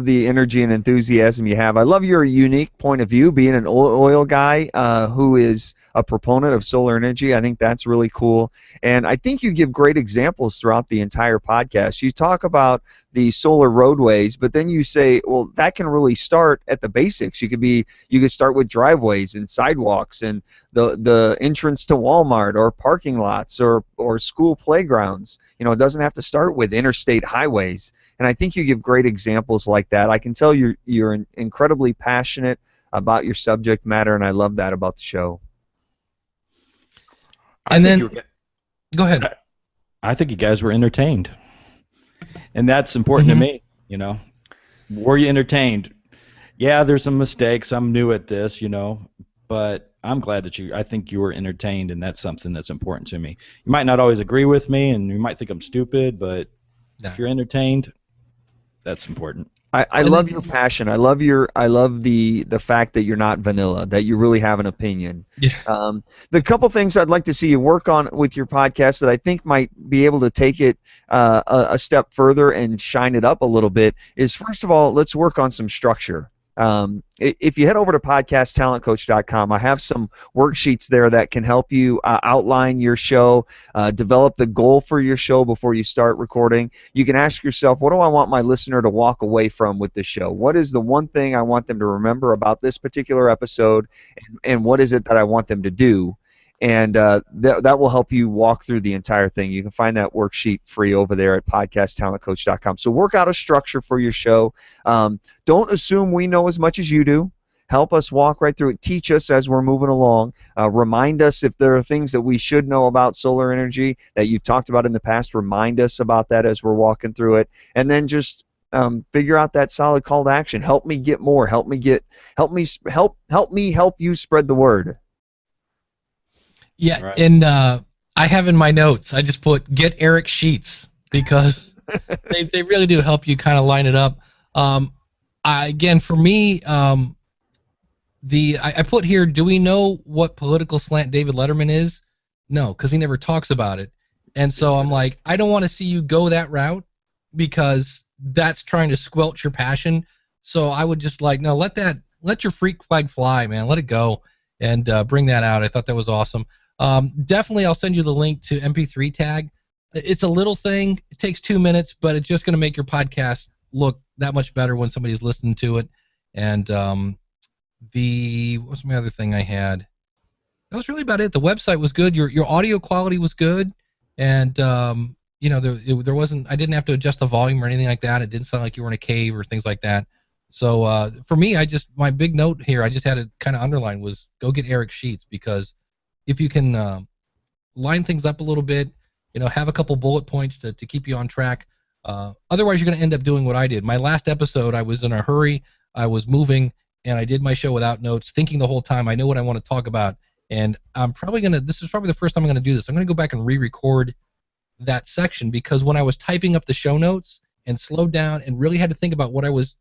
the energy and enthusiasm you have. I love your unique point of view, being an oil guy who is a proponent of solar energy. I think that's really cool. And I think you give great examples throughout the entire podcast. You talk about the solar roadways, but then you say, well, that can really start at the basics. You could start with driveways and sidewalks and the entrance to Walmart or parking lots or school playgrounds. It doesn't have to start with interstate highways. And I think you give great examples like that. I can tell you're incredibly passionate about your subject matter, and I love that about the show. And then, go ahead. I think you guys were entertained, and that's important to me. Were you entertained? Yeah, there's some mistakes. I'm new at this, but I'm glad that I think you were entertained, and that's something that's important to me. You might not always agree with me, and you might think I'm stupid, but if you're entertained, that's important. I love your passion. I love the fact that you're not vanilla, that you really have an opinion. Yeah. The couple things I'd like to see you work on with your podcast that I think might be able to take it a step further and shine it up a little bit is, first of all, let's work on some structure. If you head over to podcasttalentcoach.com, I have some worksheets there that can help you outline your show, develop the goal for your show before you start recording. You can ask yourself, what do I want my listener to walk away from with this show? What is the one thing I want them to remember about this particular episode, and what is it that I want them to do? and that will help you walk through the entire thing. You can find that worksheet free over there at podcasttalentcoach.com. So work out a structure for your show. Don't assume we know as much as you do. Help us walk right through it. Teach us as we're moving along. Remind us if there are things that we should know about solar energy that you've talked about in the past. Remind us about that as we're walking through it. And then just figure out that solid call to action. Help me get more. Help me help you spread the word. Yeah, Right. and I have in my notes, I just put get Erik sheets because they really do help you kind of line it up. Again, for me, I put here, do we know what political slant David Letterman is? No, because he never talks about it. And so I'm like, I don't want to see you go that route because that's trying to squelch your passion. So I would just like, no, let your freak flag fly, man. Let it go and bring that out. I thought that was awesome. Definitely, I'll send you the link to MP3 Tag. It's a little thing. It takes 2 minutes, but it's just going to make your podcast look that much better when somebody's listening to it. And what was my other thing I had? That was really about it. The website was good. Your audio quality was good, and there wasn't. I didn't have to adjust the volume or anything like that. It didn't sound like you were in a cave or things like that. So for me, my big note here, I just had to kind of underline was go get Erik sheets, because if you can line things up a little bit, have a couple bullet points to keep you on track. Otherwise, you're going to end up doing what I did. My last episode, I was in a hurry. I was moving, and I did my show without notes, thinking the whole time I know what I want to talk about. And this is probably the first time I'm going to do this. I'm going to go back and re-record that section, because when I was typing up the show notes and slowed down and really had to think about what I was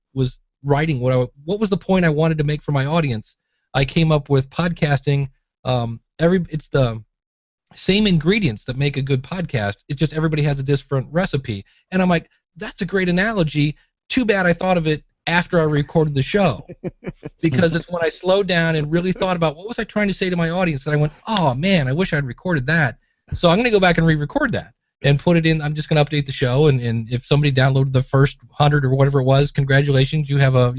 writing, what was the point I wanted to make for my audience, I came up with podcasting. It's the same ingredients that make a good podcast. It's just everybody has a different recipe. And I'm like, that's a great analogy. Too bad I thought of it after I recorded the show, because it's when I slowed down and really thought about what was I trying to say to my audience that I went, oh man, I wish I'd recorded that. So I'm going to go back and re-record that and put it in. I'm just going to update the show, and if somebody downloaded the first 100 or whatever it was, congratulations, you have a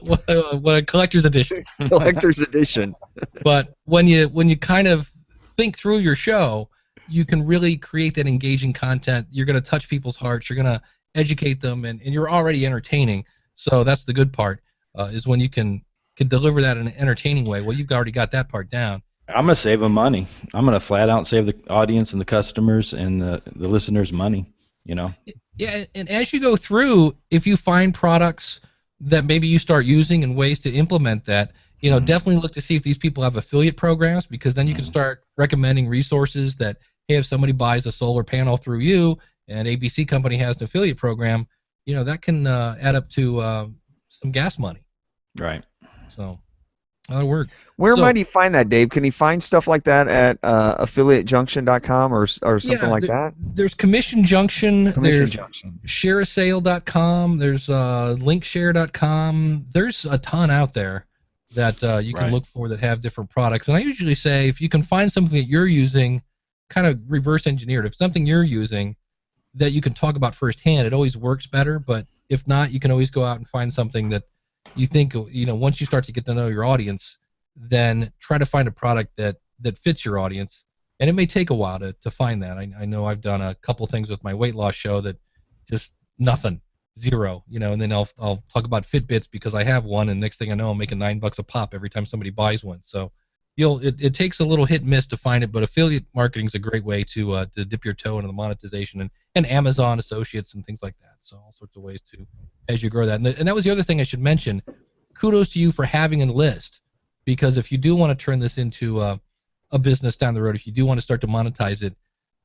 what a collector's edition. Collector's edition. But when you kind of think through your show, you can really create that engaging content. You're going to touch people's hearts. You're going to educate them, and you're already entertaining. So that's the good part, is when you can deliver that in an entertaining way. Well, you've already got that part down. I'm going to save them money. I'm going to flat out save the audience and the customers and the listeners money, Yeah, and as you go through, if you find products that maybe you start using and ways to implement that, definitely look to see if these people have affiliate programs, because then you can start recommending resources that, hey, if somebody buys a solar panel through you and ABC company has an affiliate program, that can add up to some gas money. Right. So that'll work. Where might he find that, Dave? Can he find stuff like that at affiliatejunction.com or something like that? There's Commission Junction. There's Junction. shareasale.com. There's linkshare.com. There's a ton out there that you can look for that have different products. And I usually say, if you can find something that you're using, kind of reverse engineered. If something you're using that you can talk about firsthand, it always works better. But if not, you can always go out and find something that you think, once you start to get to know your audience, then try to find a product that fits your audience. And it may take a while to find that. I know I've done a couple things with my weight loss show that just nothing, zero, and then I'll talk about Fitbits because I have one, and next thing I know, I'm making $9 a pop every time somebody buys one. So it takes a little hit and miss to find it, but affiliate marketing is a great way to dip your toe into the monetization, and Amazon associates and things like that. So all sorts of ways to, as you grow that. And that was the other thing I should mention. Kudos to you for having a list, because if you do want to turn this into a business down the road, if you do want to start to monetize it,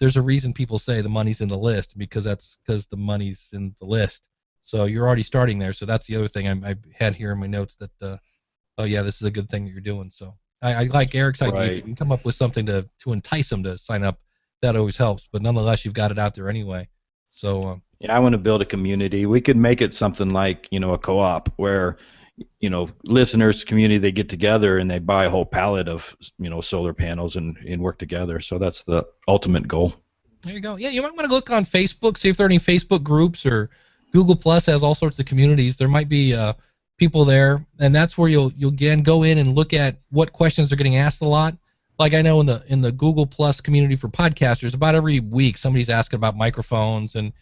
there's a reason people say the money's in the list, because the money's in the list. So you're already starting there. So that's the other thing I had here in my notes that, oh yeah, this is a good thing that you're doing. So I like Erik's idea. If you can come up with something to entice them to sign up, that always helps. But nonetheless, you've got it out there anyway. So yeah, I want to build a community. We could make it something like a co-op where listeners, community, they get together and they buy a whole pallet of solar panels and work together. So that's the ultimate goal. There you go. Yeah, you might want to look on Facebook, see if there are any Facebook groups, or Google Plus has all sorts of communities. There might be people there, and that's where you'll again go in and look at what questions are getting asked a lot. like I know in the Google Plus community for podcasters, about every week somebody's asking about microphones and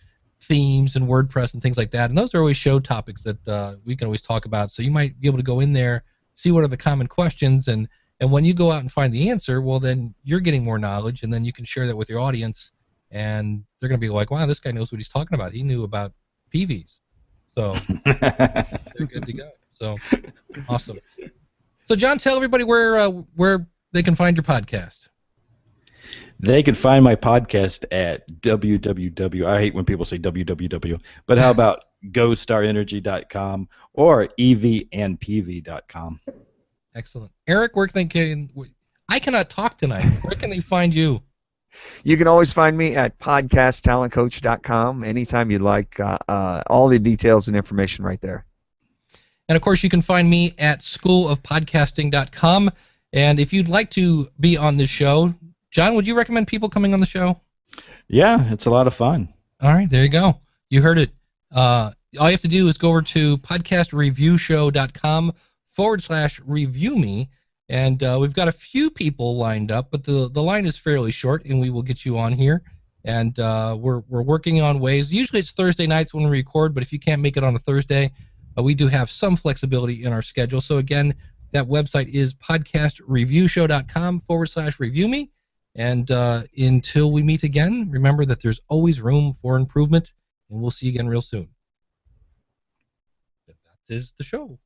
themes and WordPress and things like that. And those are always show topics that we can always talk about. So you might be able to go in there, see what are the common questions, and when you go out and find the answer, well, then you're getting more knowledge, and then you can share that with your audience, and they're going to be like, wow, this guy knows what he's talking about. He knew about PVs. So they're good to go. So awesome. So John, tell everybody where they can find your podcast. They can find my podcast at www. I hate when people say www, but how about GoStarEnergy.com or evnpv.com. Excellent. Erik, where can I cannot talk tonight. Where can they find you? You can always find me at podcasttalentcoach.com anytime you'd like. All the details and information right there. And, of course, you can find me at schoolofpodcasting.com. And if you'd like to be on this show, John, would you recommend people coming on the show? Yeah, it's a lot of fun. All right, there you go. You heard it. All you have to do is go over to podcastreviewshow.com/review me. And we've got a few people lined up, but the line is fairly short, and we will get you on here. And we're working on ways. Usually it's Thursday nights when we record, but if you can't make it on a Thursday, we do have some flexibility in our schedule. So again, that website is podcastreviewshow.com/review me. And until we meet again, remember that there's always room for improvement, and we'll see you again real soon. That is the show.